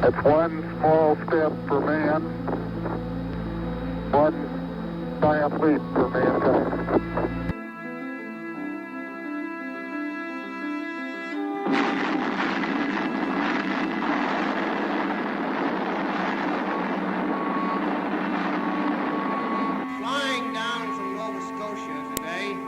It's one small step for man, one giant leap for mankind. Flying down from Nova Scotia today.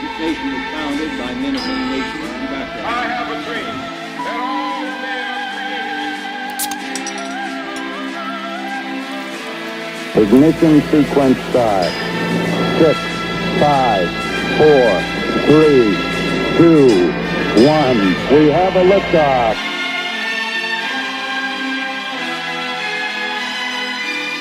This nation was founded by men of many nations and backgrounds. I have a dream that all men are created. Ignition sequence start. 6, 5, 4, 3, 2, 1. We have a liftoff.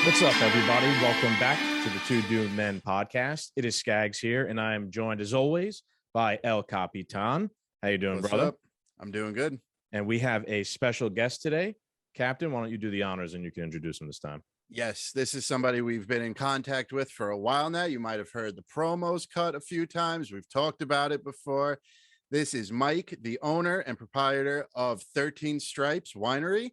What's up, everybody? Welcome back to the Two Doomed Men podcast. It is Skaggs here, and I am joined, as always, by El Capitan. How you doing, What's brother? up? I'm doing good. And we have a special guest today. Captain, why don't you do the honors and you can introduce him this time? Yes, this is somebody we've been in contact with for a while now. You might have heard the promos cut a few times. We've talked about it before. This is Mike, the owner and proprietor of 13 Stripes Winery.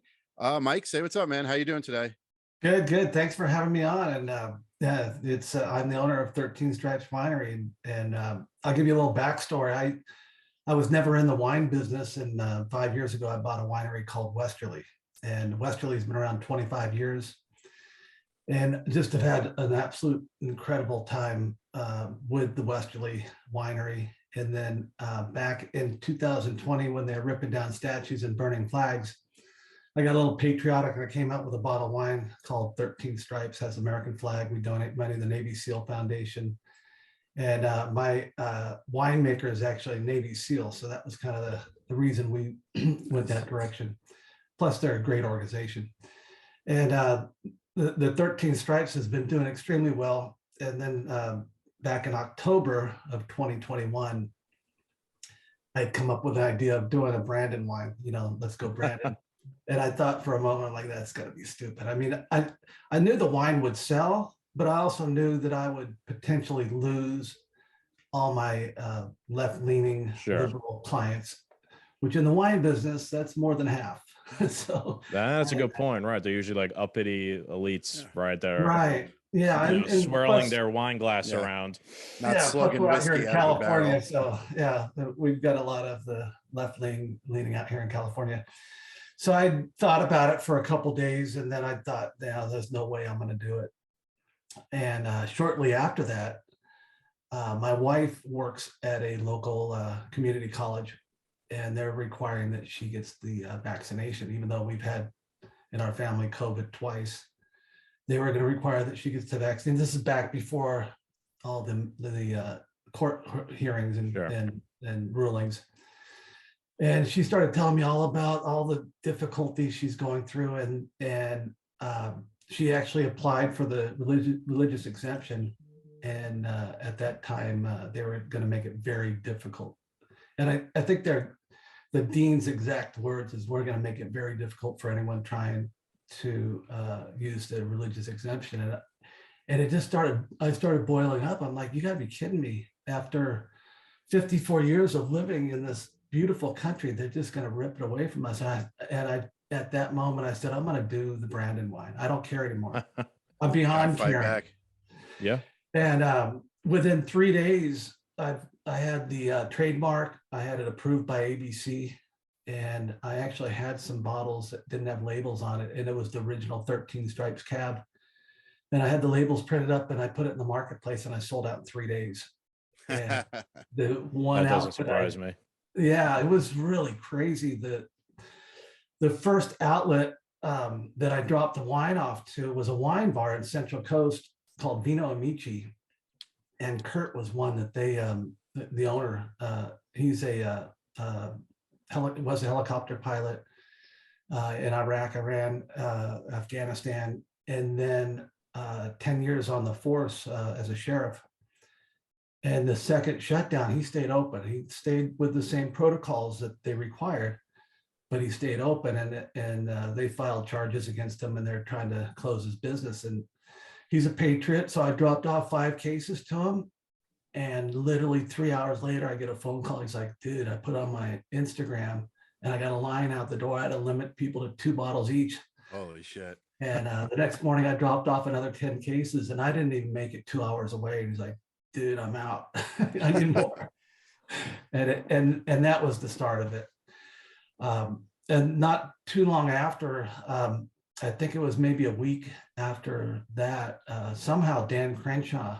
Mike, say what's up, man. How you doing today? Good. Thanks for having me on. And I'm the owner of 13 Stripes Winery, and I'll give you a little backstory. I was never in the wine business, and 5 years ago I bought a winery called Westerly, and Westerly's been around 25 years, and just have had an absolute incredible time with the Westerly Winery. And then back in 2020, when they were ripping down statues and burning flags, I got a little patriotic and I came out with a bottle of wine called 13 Stripes, has American flag. We donate money to the Navy SEAL Foundation. And my winemaker is actually Navy SEAL. So that was kind of the reason we went that direction. Plus, they're a great organization. And the 13 Stripes has been doing extremely well. And then back in October of 2021, I'd come up with an idea of doing a Brandon wine. Let's go Brandon. And I thought for a moment, like, that's got to be stupid. I mean, I knew the wine would sell, but I also knew that I would potentially lose all my left-leaning liberal clients, which in the wine business, that's more than half. So that's a good point, right? They're usually like uppity elites right there. Right. Yeah. And swirling their wine glass around. Not slugging we're out whiskey here in out California. of a So yeah, we've got a lot of the leaning out here in California. So I thought about it for a couple of days, and then I thought, there's no way I'm going to do it. And shortly after that, my wife works at a local community college, and they're requiring that she gets the vaccination, even though we've had in our family COVID twice. They were going to require that she gets the vaccine. This is back before all the court hearings and rulings. And she started telling me all about all the difficulties she's going through, and she actually applied for the religious exemption. And at that time, they were going to make it very difficult. And I think the dean's exact words is, we're going to make it very difficult for anyone trying to use the religious exemption. And it just I started boiling up. I'm like, you got to be kidding me. After 54 years of living in this beautiful country, they're just going to rip it away from us. And at that moment, I said, I'm going to do the Brandon wine. I don't care anymore. I'm beyond caring. back. Yeah. And within 3 days, I had the trademark. I had it approved by ABC, and I actually had some bottles that didn't have labels on it, and it was the original 13 Stripes cab. And I had the labels printed up, and I put it in the marketplace, and I sold out in 3 days. And the one That doesn't surprise me. Yeah, it was really crazy. The first outlet that I dropped the wine off to was a wine bar in Central Coast called Vino Amici, and Kurt was one that they the owner. He's was a helicopter pilot in Iraq, Iran, Afghanistan, and then 10 years on the force as a sheriff. And the second shutdown, he stayed open. He stayed with the same protocols that they required, but he stayed open, and they filed charges against him, and they're trying to close his business. And he's a patriot. So I dropped off 5 cases to him. And literally 3 hours later, I get a phone call. He's like, dude, I put on my Instagram and I got a line out the door. I had to limit people to 2 bottles each. Holy shit. And the next morning I dropped off another 10 cases and I didn't even make it 2 hours away. And he's like, dude, I'm out. I need more. And that was the start of it. And not too long after, I think it was maybe a week after that, somehow Dan Crenshaw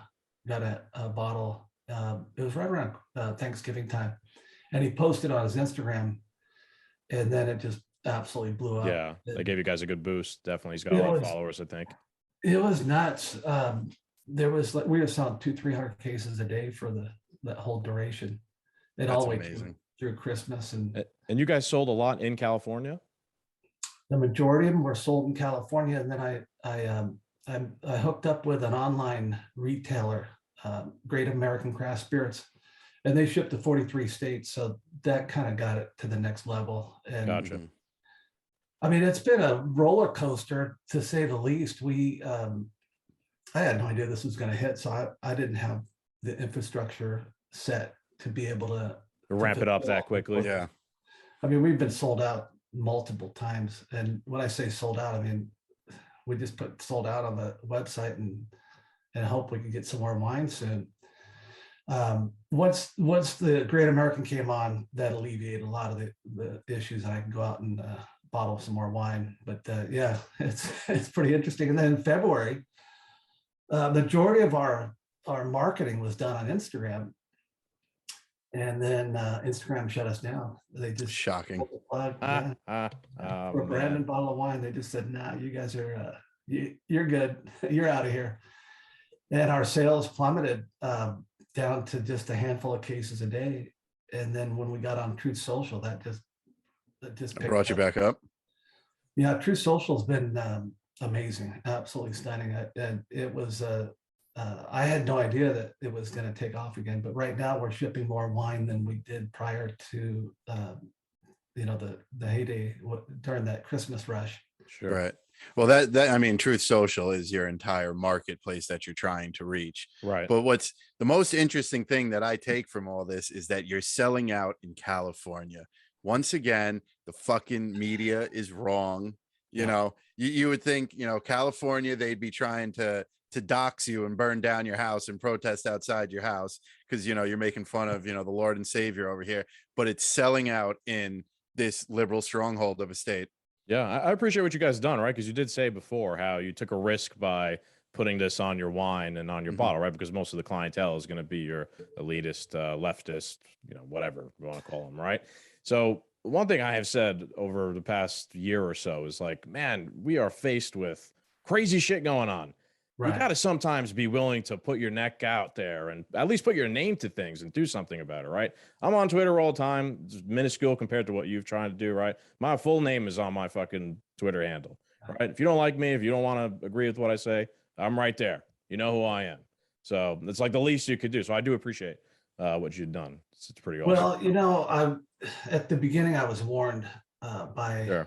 got a bottle. It was right around Thanksgiving time. And he posted on his Instagram. And then it just absolutely blew up. Yeah, they gave you guys a good boost. Definitely. He's got a lot of followers, I think. It was nuts. There was like, we were selling 200-300 cases a day for that whole duration. It all the way through Christmas. And you guys sold a lot in California? The majority of them were sold in California. And then I hooked up with an online retailer, Great American Craft Spirits, and they shipped to 43 states. So that kind of got it to the next level. And gotcha. I mean, it's been a roller coaster to say the least. I had no idea this was going to hit. So I didn't have the infrastructure set to be able to ramp it up that quickly. Yeah. I mean, we've been sold out multiple times. And when I say sold out, I mean, we just put sold out on the website and hope we can get some more wine soon. Once the Great American came on, that alleviated a lot of the issues, and I can go out and bottle some more wine. But yeah, it's pretty interesting. And then in February, majority of our marketing was done on Instagram, and then Instagram shut us down. They just shocking. For a Brandon bottle of wine, they just said, "Nah, you guys are you're good. You're out of here." And our sales plummeted down to just a handful of cases a day. And then when we got on Truth Social, that just brought you back up. Yeah, Truth Social has been amazing, absolutely stunning. And it was I had no idea that it was going to take off again. But right now we're shipping more wine than we did prior to the heyday during that Christmas rush. Sure. Right. Well, that I mean, Truth Social is your entire marketplace that you're trying to reach. Right. But what's the most interesting thing that I take from all this is that you're selling out in California. Once again, the fucking media is wrong. You know, you would think, California, they'd be trying to dox you and burn down your house and protest outside your house because, you're making fun of, the Lord and Savior over here. But it's selling out in this liberal stronghold of a state. Yeah, I appreciate what you guys done, right? Because you did say before how you took a risk by putting this on your wine and on your bottle, right? Because most of the clientele is going to be your elitist, leftist, whatever you want to call them, right? So one thing I have said over the past year or so is like, man, we are faced with crazy shit going on. Right. You got to sometimes be willing to put your neck out there and at least put your name to things and do something about it, right? I'm on Twitter all the time. It's minuscule compared to what you've tried to do, right? My full name is on my fucking Twitter handle, right? If you don't like me, if you don't want to agree with what I say, I'm right there. You know who I am. So it's like the least you could do. So I do appreciate what you've done. It's pretty awesome. Well, at the beginning, I was warned by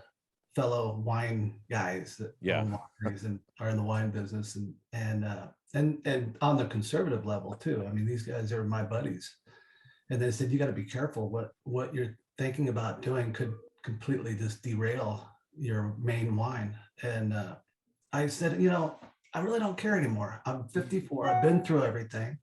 fellow wine guys that own wineries and are in the wine business and on the conservative level too. I mean, these guys are my buddies, and they said you got to be careful. What you're thinking about doing could completely just derail your main wine. And I said, I really don't care anymore. I'm 54. I've been through everything,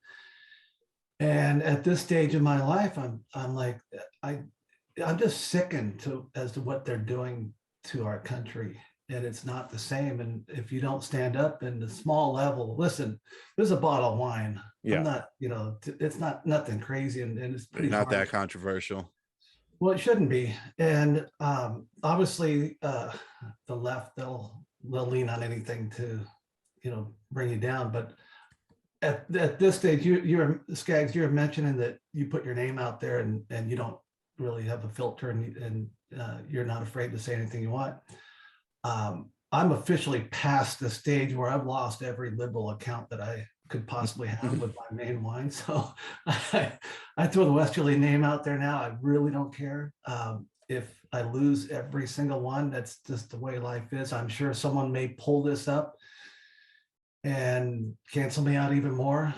and at this stage of my life, I'm like I'm just sickened as to what they're doing to our country, and it's not the same. And if you don't stand up in the small level, listen, there's a bottle of wine. I'm not, it's not nothing crazy, and it's pretty not that controversial. Well, it shouldn't be. And obviously the left, they'll lean on anything to bring you down. But at this stage, you're Skaggs, you're mentioning that you put your name out there and you don't really have a filter and you're not afraid to say anything you want. I'm officially past the stage where I've lost every liberal account that I could possibly have with my main wine. So I throw the Westerly name out there now. I really don't care. If I lose every single one, that's just the way life is. I'm sure someone may pull this up and cancel me out even more,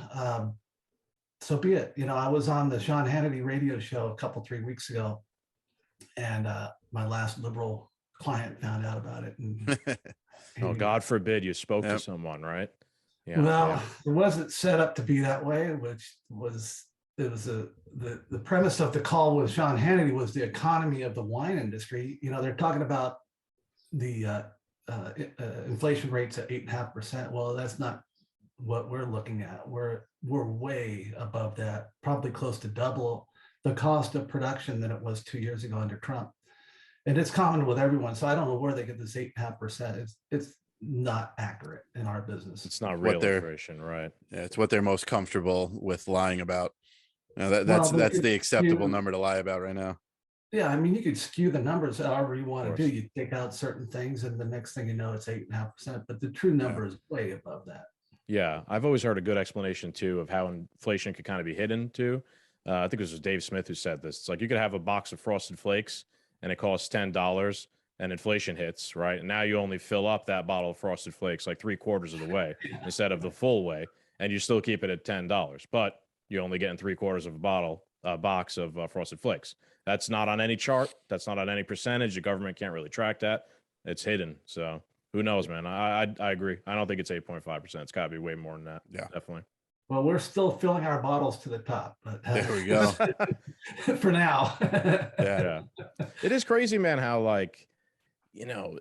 so be it. I was on the Sean Hannity radio show a 3 weeks ago, and my last liberal client found out about it. And Oh, God forbid you spoke to Yep. someone, right? Yeah. well, it wasn't set up to be that way, which was the premise of the call with Sean Hannity was the economy of the wine industry. They're talking about the inflation rates at 8.5%. Well, that's not what we're looking at. We're way above that, probably close to double the cost of production than it was 2 years ago under Trump. And it's common with everyone. So I don't know where they get this 8.5%. It's not accurate in our business. It's not What real they're- inflation, right? Yeah, it's what they're most comfortable with lying about. Well, That's but the acceptable you- number to lie about right now. Yeah, I mean, you could skew the numbers however you want Of to do. course. You take out certain things, and the next thing you know, it's 8.5%. But the true number is way above that. Yeah, I've always heard a good explanation too of how inflation could kind of be hidden too. I think it was Dave Smith who said this. It's like you could have a box of Frosted Flakes and it costs $10, and inflation hits, right? And now you only fill up that bottle of Frosted Flakes like 3/4 of the way instead of the full way, and you still keep it at $10, but you're only getting 3/4 of a box of Frosted Flakes. That's not on any chart. That's not on any percentage. The government can't really track that. It's hidden. So who knows, man? I agree. I don't think it's 8.5%. It's got to be way more than that. Yeah. Definitely. Well, we're still filling our bottles to the top, but There we go. for now. Yeah. Yeah. It is crazy, man, how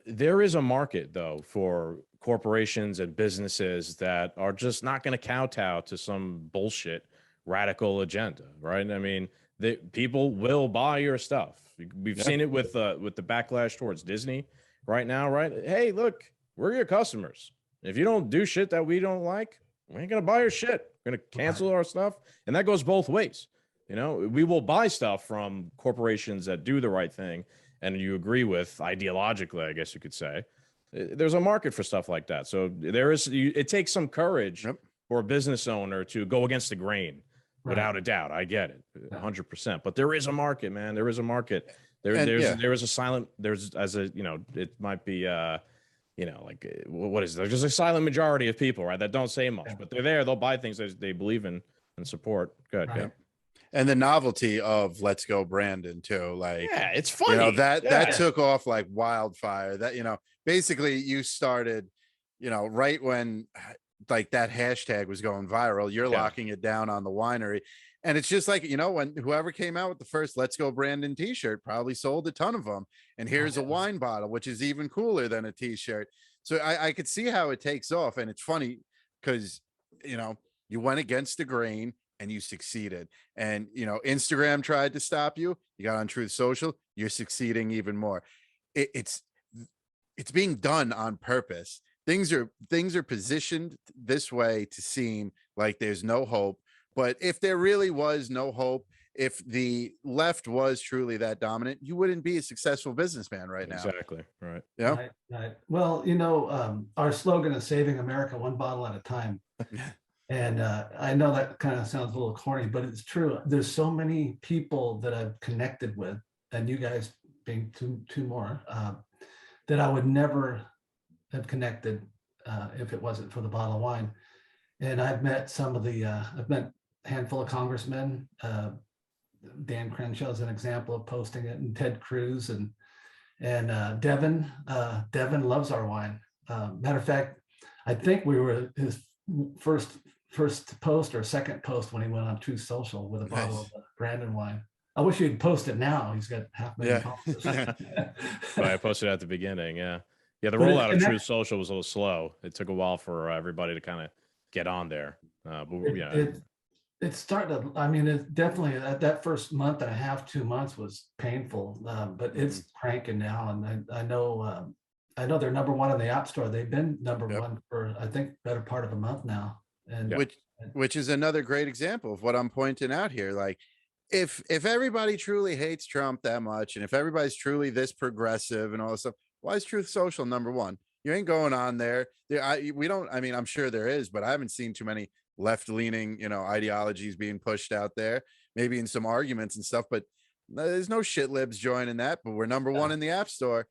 there is a market though for corporations and businesses that are just not going to kowtow to some bullshit radical agenda, right? I mean, people will buy your stuff. We've seen it with the backlash towards Disney right now, right? Hey, look, we're your customers. If you don't do shit that we don't like, we ain't gonna buy your shit. We're gonna cancel our stuff, and that goes both ways. We will buy stuff from corporations that do the right thing, and you agree with ideologically, I guess you could say. There's a market for stuff like that. So it takes some courage for a business owner to go against the grain, without a doubt. I get it, 100%. But there is a market, man. There is a market. There is a silent. It might be what is it? There's just a silent majority of people, right, that don't say much, but they're there. They'll buy things that they believe in and support. Good. Right. And the novelty of Let's Go Brandon too. Like, Yeah, it's funny. That took off like wildfire. That, basically you started, right when like that hashtag was going viral, you're locking it down on the winery. And it's just like, when whoever came out with the first Let's Go Brandon t-shirt probably sold a ton of them. And here's a wine bottle, which is even cooler than a t-shirt. So I could see how it takes off. And it's funny because, you went against the grain and you succeeded. And, Instagram tried to stop you. You got on Truth Social. You're succeeding even more. It's being done on purpose. Things are positioned this way to seem like there's no hope. But if there really was no hope, if the left was truly that dominant, you wouldn't be a successful businessman right now. Exactly. Right. Yeah. Right. Well, our slogan is saving America one bottle at a time. And I know that kind of sounds a little corny, but it's true. There's so many people that I've connected with, and you guys being two more, that I would never have connected if it wasn't for the bottle of wine. And I've met I've met a handful of congressmen. Dan Crenshaw is an example of posting it, and Ted Cruz and Devin. Devin loves our wine. Matter of fact, I think we were his first post or second post when he went on Truth Social with a bottle of Brandon wine. I wish he'd post it now. He's got 500,000 followers. Right, I posted at the beginning. Yeah. The But rollout of and Truth Social was a little slow. It took a while for everybody to kind of get on there. It's starting to, I mean, it definitely that first month and a half, 2 months was painful, but it's cranking now. And I know they're number one in the App Store. They've been number one for, I think, better part of a month now. And which is another great example of what I'm pointing out here. Like, if everybody truly hates Trump that much, and if everybody's truly this progressive and all this stuff, why is Truth Social number one? You ain't going on there. I'm sure there is, but I haven't seen too many left-leaning, ideologies being pushed out there, maybe in some arguments and stuff, but there's no shit libs joining that. But we're number one in the App Store.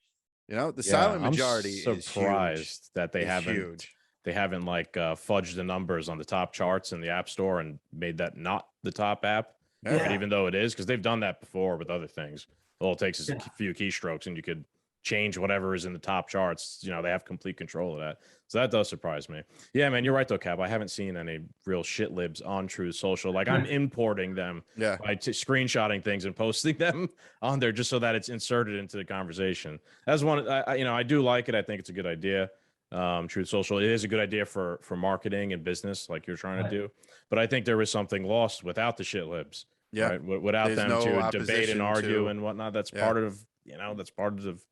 The silent majority I'm surprised that they haven't. huge. they haven't like fudged the numbers on the top charts in the App Store and made that not the top app, right? Yeah. Even though it is, because they've done that before with other things. All it takes is Yeah. a few keystrokes, and you could change whatever is in the top charts. You know, they have complete control of that. So that does surprise me. Yeah, man, you're right though, Cap. I haven't seen any real shit libs on Truth Social. Like I'm importing them Yeah. by screenshotting things and posting them on there just so that it's inserted into the conversation. That's one. I do like it. I think it's a good idea. Truth Social, it is a good idea for marketing and business, like you're trying to do. But I think there was something lost without the shit libs. Yeah. Right? Without There's them no to debate opposition and argue to- and whatnot. That's Yeah. part of that's part of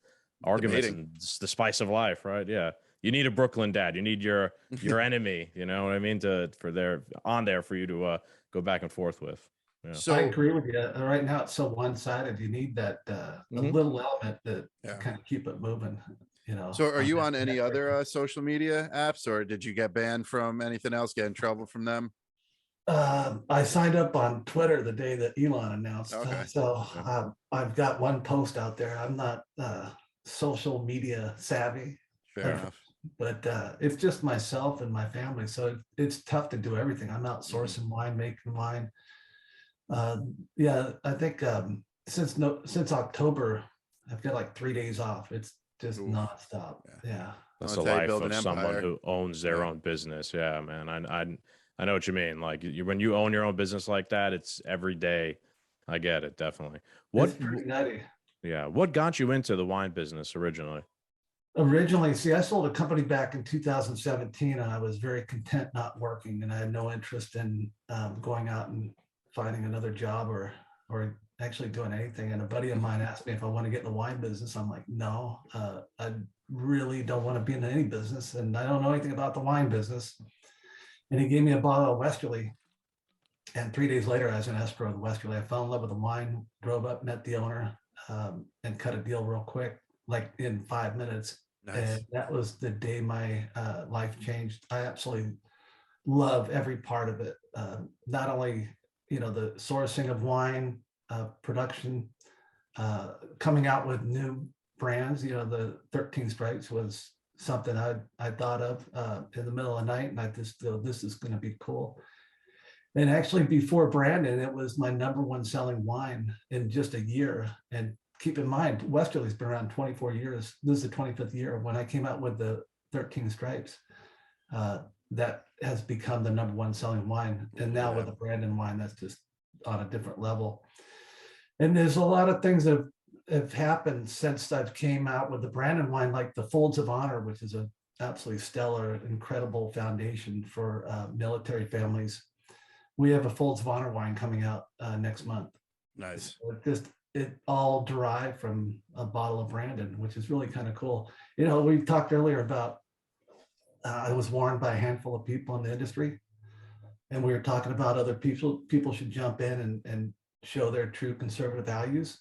arguments Debating. and the spice of life, right? Yeah. You need a Brooklyn dad. You need your enemy. You know what I mean? For you to go back and forth with. Yeah. So I agree with you. Right now, it's so one-sided. You need that a little element to kind of keep it moving. You know. So are you on any network. other social media apps, or did you get banned from anything else, get in trouble from them? I signed up on Twitter the day that Elon announced. Okay. So I've got one post out there. I'm not social media savvy, Fair enough. but it's just myself and my family. So it's tough to do everything. I'm out sourcing wine, making wine. Yeah, I think since October, I've got like 3 days off. It's just Oof. nonstop. Yeah. That's I'll the tell you, life build of an someone empire. who owns their Yeah. own business. Yeah, man. I know what you mean. Like when you own your own business like that, it's every day. I get it, definitely. It's pretty nutty. Yeah. What got you into the wine business originally? Originally, see, I sold a company back in 2017, and I was very content not working, and I had no interest in going out and finding another job or actually doing anything. And a buddy of mine asked me if I want to get in the wine business. I'm like, no, I really don't want to be in any business, and I don't know anything about the wine business. And he gave me a bottle of Westerly. And 3 days later, I was in escrow with Westerly. I fell in love with the wine, drove up, met the owner, and cut a deal real quick, like in 5 minutes. Nice. And that was the day my life changed. I absolutely love every part of it. Not only, the sourcing of wine, production, coming out with new brands. The 13 Stripes was something I thought of in the middle of the night, and I just thought this is going to be cool. And actually, before Brandon, it was my #1 selling wine in just a year. And keep in mind, Westerly's been around 24 years. This is the 25th year. When I came out with the 13 Stripes, that has become the #1 selling wine. And now with the Brandon wine, that's just on a different level. And there's a lot of things that have happened since I've came out with the Brandon wine, like the Folds of Honor, which is a absolutely stellar, incredible foundation for military families. We have a Folds of Honor wine coming out next month. Nice. So it all derived from a bottle of Brandon, which is really kind of cool. We talked earlier about I was warned by a handful of people in the industry, and we were talking about other people should jump in and show their true conservative values.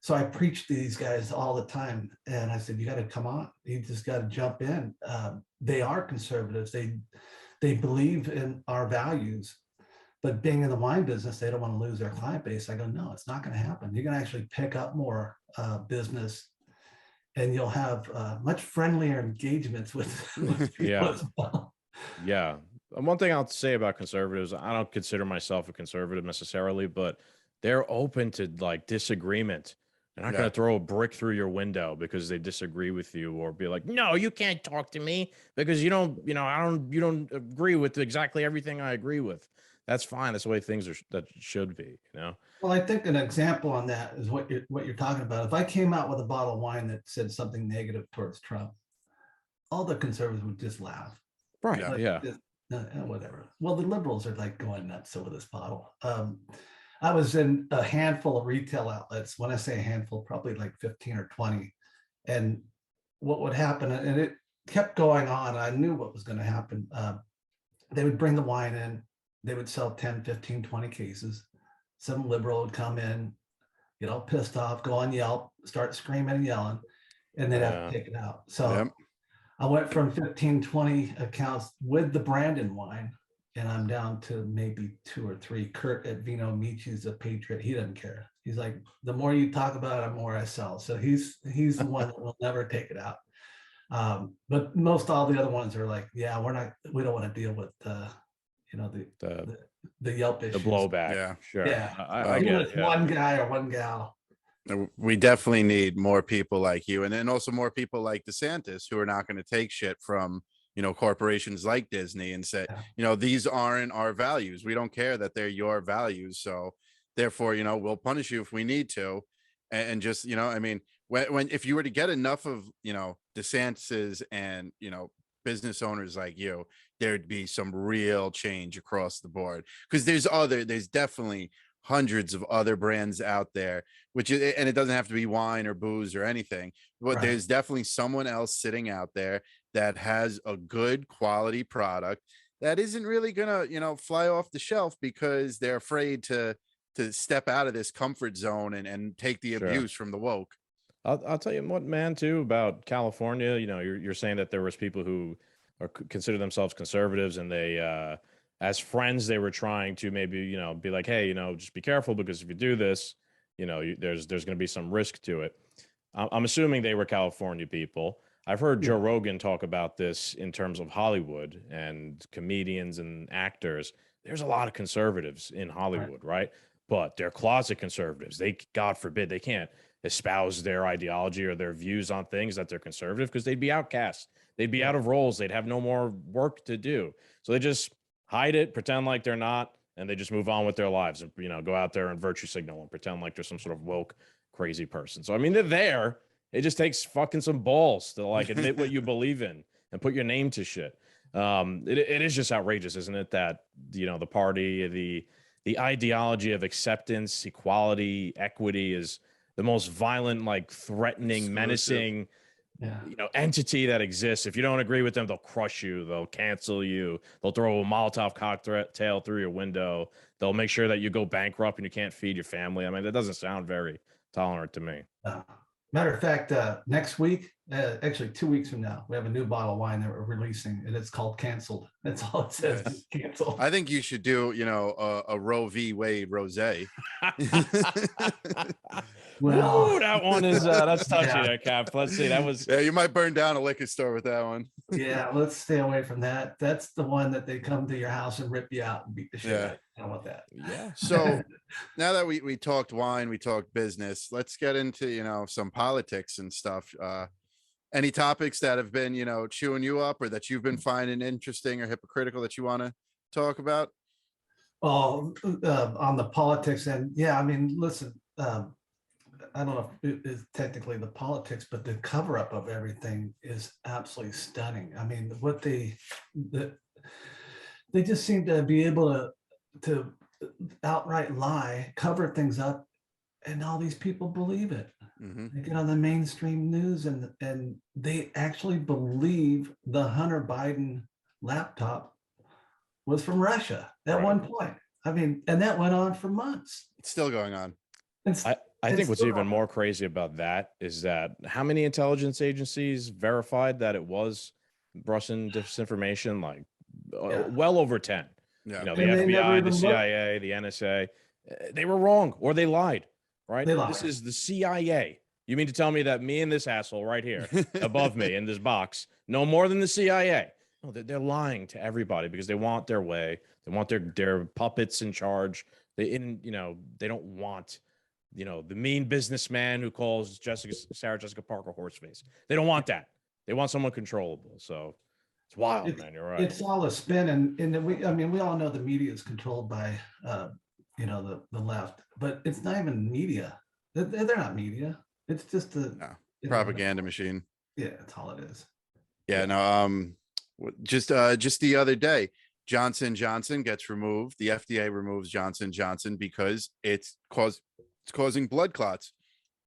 So I preach to these guys all the time, and I said, you got to come on. You just got to jump in. They are conservatives. They believe in our values, but being in the wine business, they don't want to lose their client base. I go, no, it's not going to happen. You're going to actually pick up more business, and you'll have much friendlier engagements with people as well. Yeah. And one thing I'll say about conservatives, I don't consider myself a conservative necessarily, but they're open to like disagreement. They're not going to throw a brick through your window because they disagree with you, or be like, no, you can't talk to me because you don't agree with exactly everything I agree with. That's fine. That's the way things that should be, Well, I think an example on that is what you're talking about. If I came out with a bottle of wine that said something negative towards Trump, all the conservatives would just laugh. Right. Like, Yeah. Whatever. Well, the liberals are like going nuts over this bottle. I was in a handful of retail outlets. When I say a handful, probably like 15 or 20. And what would happen, and it kept going on. I knew what was going to happen. They would bring the wine in. They would sell 10, 15, 20 cases. Some liberal would come in, get all pissed off, go on Yelp, start screaming and yelling, and they'd have to take it out. So I went from 15, 20 accounts with the Brandon wine, and I'm down to maybe 2 or 3. Kurt at Vino Amici, a patriot. He doesn't care. He's like, the more you talk about it, the more I sell. So he's the one that will never take it out. But most all the other ones are like, yeah, we don't want to deal with you know, the Yelp The issues. blowback. Yeah. Sure. Yeah. I Even get if it. Yeah. one guy or one gal. We definitely need more people like you, and then also more people like DeSantis who are not going to take shit from, you know, corporations like Disney and say, Yeah. you know, these aren't our values. We don't care that they're your values. So therefore, you know, we'll punish you if we need to. And just, you know, I mean, when if you were to get enough of, you know, DeSantis's and, you know, business owners like you, there'd be some real change across the board. Because there's definitely hundreds of other brands out there, which is, and it doesn't have to be wine or booze or anything, but Right. there's definitely someone else sitting out there that has a good quality product that isn't really gonna, you know, fly off the shelf because they're afraid to step out of this comfort zone and take the Sure. abuse from the woke. I'll tell you what, man, too, about California. You know, you're saying that there was people who consider themselves conservatives, and they, as friends, they were trying to maybe, you know, be like, hey, you know, just be careful because if you do this, you know, there's going to be some risk to it. I'm assuming they were California people. I've heard Joe Rogan talk about this in terms of Hollywood and comedians and actors. There's a lot of conservatives in Hollywood, right? But they're closet conservatives. They, God forbid, they can't espouse their ideology or their views on things that they're conservative because they'd be outcast. They'd be out of roles. They'd have no more work to do. So they just hide it, pretend like they're not, and they just move on with their lives and, you know, go out there and virtue signal and pretend like they're some sort of woke, crazy person. So, I mean, they're there. It just takes fucking some balls to like admit what you believe in and put your name to shit. It is just outrageous, isn't it? That, you know, the party, the ideology of acceptance, equality, equity is the most violent, like threatening, menacing, you know, entity that exists. If you don't agree with them, they'll crush you. They'll cancel you. They'll throw a Molotov cocktail through your window. They'll make sure that you go bankrupt and you can't feed your family. I mean, that doesn't sound very tolerant to me. Matter of fact, next week, actually 2 weeks from now, we have a new bottle of wine that we're releasing, and it's called Canceled. That's all it says. Yes. Canceled. I think you should do, you know, a Roe v. Wade rosé. Well, Ooh, that one is that's touchy Yeah. there, Cap. Let's see. That was Yeah, you might burn down a liquor store with that one. yeah, let's stay away from that. That's the one that they come to your house and rip you out and beat the shit Yeah. out of you. I don't want that. yeah. So now that we talked wine, we talked business, let's get into, you know, some politics and stuff. Any topics that have been, you know, chewing you up or that you've been finding interesting or hypocritical that you want to talk about? Well, on the politics end, yeah, I mean, listen, I don't know if it is technically the politics, but the cover up of everything is absolutely stunning. I mean, what they just seem to be able to outright lie, cover things up, and all these people believe it. Mhm. They get on the mainstream news and they actually believe the Hunter Biden laptop was from Russia at one point. I mean, and that went on for months. It's still going on. I think what's even more crazy about that is that how many intelligence agencies verified that it was Russian disinformation? Like well over 10. Yeah. You know, the And they never FBI, even the looked. CIA, the NSA, they were wrong or they lied, right? They lied. This is the CIA. You mean to tell me that me and this asshole right here above me in this box know more than the CIA? No, they're lying to everybody because they want their way. They want their puppets in charge. You know, they don't want, you know, the mean businessman who calls Sarah Jessica Parker horseface. They don't want that. They want someone controllable. So it's wild, man. You're right. It's all a spin, and we all know the media is controlled by, you know, the left, but it's not even media. They're not media. It's just a Propaganda machine. Yeah, that's all it is. Yeah, no, just the other day, Johnson & Johnson gets removed. The FDA removes Johnson & Johnson because it's causing blood clots.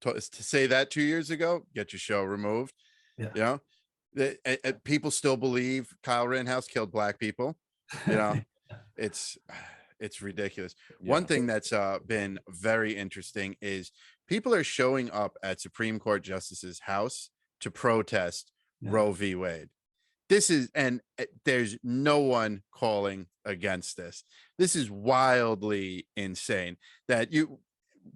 To say that 2 years ago, get your show removed. Yeah. You know, people still believe Kyle Rittenhouse killed black people. You know, it's ridiculous. Yeah. One thing that's been very interesting is people are showing up at Supreme Court justices' house to protest Roe v. Wade. And there's no one calling against this. This is wildly insane that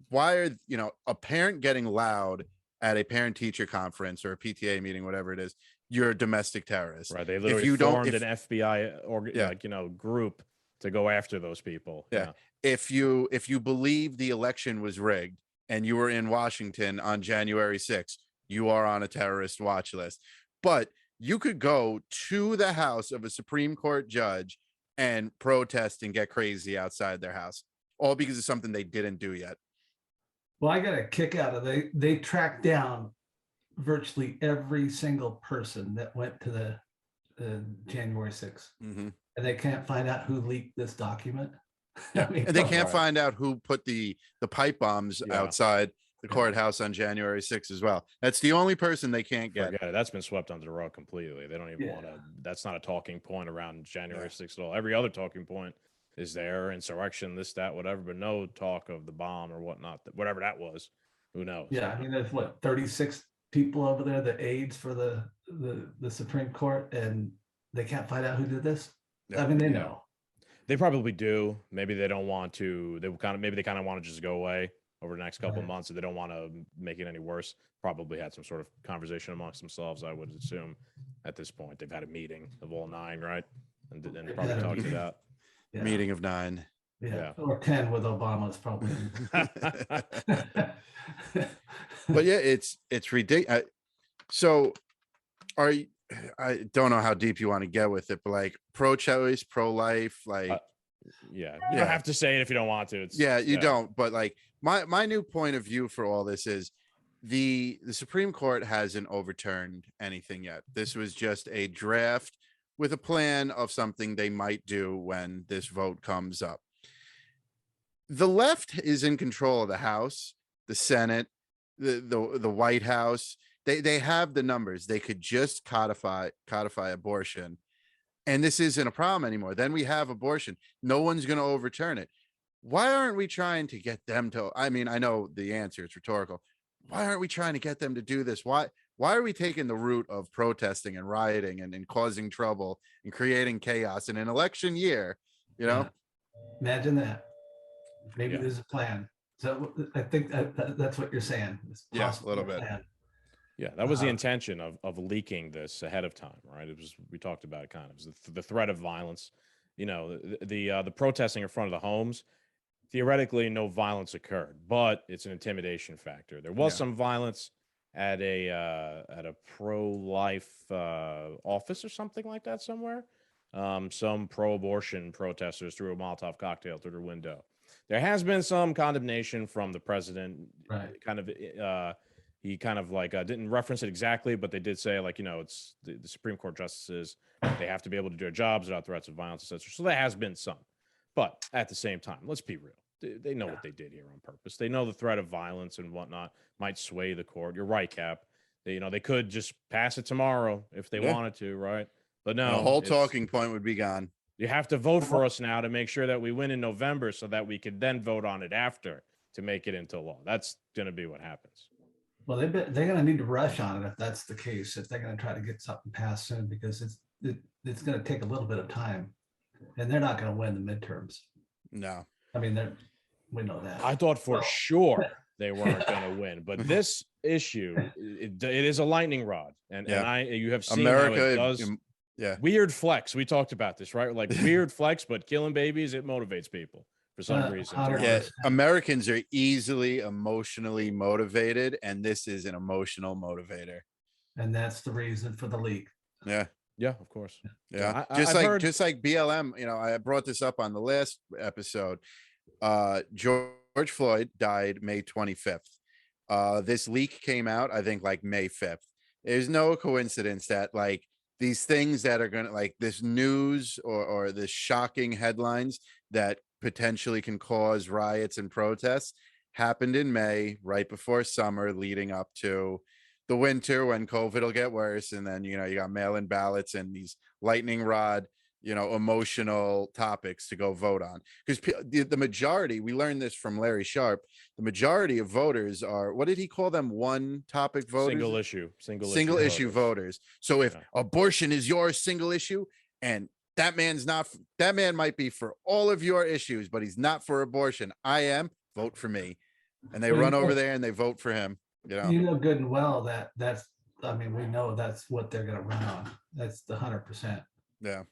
why are, you know, a parent getting loud at a parent teacher conference or a PTA meeting, whatever it is, you're a domestic terrorist. Right. They literally you don't- formed if- an FBI or Yeah. like, group to go after those people. Yeah. If you believe the election was rigged and you were in Washington on January 6th, you are on a terrorist watch list. But you could go to the house of a Supreme Court judge and protest and get crazy outside their house, all because of something they didn't do yet. Well, I got a kick out of they tracked down virtually every single person that went to the January 6th. Mm-hmm. And they can't find out who leaked this document. Yeah. I mean, And they come can't on. find out who put the pipe bombs Yeah. outside the Yeah. courthouse on January 6th as well. That's the only person they can't get. Forget it. That's been swept under the rug completely. They don't even Yeah. want to. That's not a talking point around January 6th at all. Every other talking point is there, insurrection, this, that, whatever, but no talk of the bomb or whatnot. Whatever that was, who knows? Yeah, I mean, there's 36 people over there, the aides for the Supreme Court, and they can't find out who did this. Yeah. I mean, they Yeah. know. They probably do. Maybe they don't want to. They kind of want to just go away over the next couple of Right. months. If they don't want to make it any worse, probably had some sort of conversation amongst themselves. I would assume at this point they've had a meeting of all 9, right? And They've probably had a talked it meeting. out. Yeah. Meeting of 9. Yeah. Yeah. Or 10 with Obama's probably. But yeah, it's ridiculous. So I don't know how deep you want to get with it, but like pro-choice, pro-life, like Yeah, you Yeah. don't have to say it if you don't want to. It's you don't. But like my new point of view for all this is the Supreme Court hasn't overturned anything yet. This was just a draft with a plan of something they might do when this vote comes up. The left is in control of the House, the Senate, the White House. They have the numbers. They could just codify abortion, and this isn't a problem anymore. Then we have abortion. No one's going to overturn it. Why aren't we trying to get them to? I mean, I know the answer. It's rhetorical. Why aren't we trying to get them to do this? Why are we taking the route of protesting and rioting and causing trouble and creating chaos in an election year? You know, Imagine that. Maybe Yeah. there's a plan. So I think that's what you're saying. It's Yeah, a possibly little bit. plan. Yeah, that was the Uh, intention of leaking this ahead of time, right? It was we talked about it kind of. It was the threat of violence. The protesting in front of the homes. Theoretically, no violence occurred, but it's an intimidation factor. There was Yeah. some violence at a pro-life office or something like that somewhere. Some pro-abortion protesters threw a Molotov cocktail through their window. There has been some condemnation from the president. Right. Kind of, he kind of like didn't reference it exactly, but they did say like it's the Supreme Court justices. They have to be able to do their jobs without threats of violence, etc. So there has been some, but at the same time, let's be real. They know what they did here on purpose. They know the threat of violence and whatnot might sway the court. You're right, Cap. They could just pass it tomorrow if they Yeah. wanted to, right? But the no, whole it's- talking point would be gone. You have to vote for us now to make sure that we win in November so that we could then vote on it after to make it into law. That's going to be what happens. Well, they're going to need to rush on it if that's the case. If they're going to try to get something passed soon, because it's going to take a little bit of time, and they're not going to win the midterms. No. I mean, we know that. I thought for sure they weren't going to win, but this issue, it is a lightning rod. And you have seen America, how it does. yeah. Weird flex. We talked about this, right? Like weird flex, but killing babies, it motivates people for some reason. 100%. Yeah, Americans are easily emotionally motivated, and this is an emotional motivator. And that's the reason for the leak. Yeah, Yeah, of course. yeah. I- just I've like heard- just like BLM. I brought this up on the last episode. George Floyd died May 25th. This leak came out, I think, like May 5th. There's no coincidence that like these things that are gonna like this news or this shocking headlines that potentially can cause riots and protests happened in May, right before summer, leading up to the winter when COVID will get worse. And then, you got mail-in ballots and these lightning rod, emotional topics to go vote on. Because the majority, we learned this from Larry Sharp, the majority of voters are, what did he call them? One topic voters? Single issue Voters. So if Yeah. abortion is your single issue and that man might be for all of your issues, but he's not for abortion. I am, vote for me. And they Well, run you over know- there and they vote for him. You know good and well that that's I mean, we know that's what they're going to run on. That's the 100%. Yeah.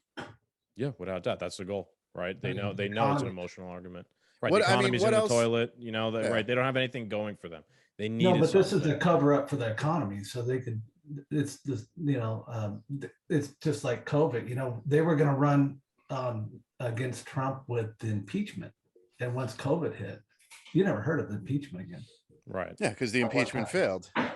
Yeah, without doubt, that's the goal, right? They I mean, know the it's an economy. emotional argument, right? What- The I mean, economy's what in the else- toilet, you know that, Yeah. right? They don't have anything going for them. They No, needed but this is something. a cover up for the economy, so they could. It's this, it's just like COVID. They were going to run against Trump with the impeachment, and once COVID hit, you never heard of the impeachment again. Right. Yeah, because the impeachment failed. Yeah,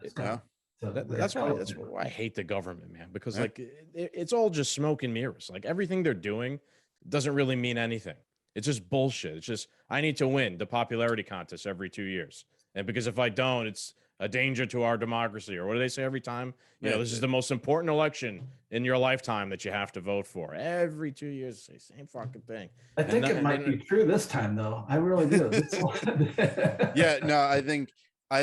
it's gone. So That's why I hate the government, man, because like it's all just smoke and mirrors. Like everything they're doing doesn't really mean anything. It's just bullshit. It's just I need to win the popularity contest every 2 years. And because if I don't, it's a danger to our democracy. Or what do they say every time? This is the most important election in your lifetime that you have to vote for. Every 2 years, say same fucking thing. I think it might be true this time, though. I really do. Yeah, no, I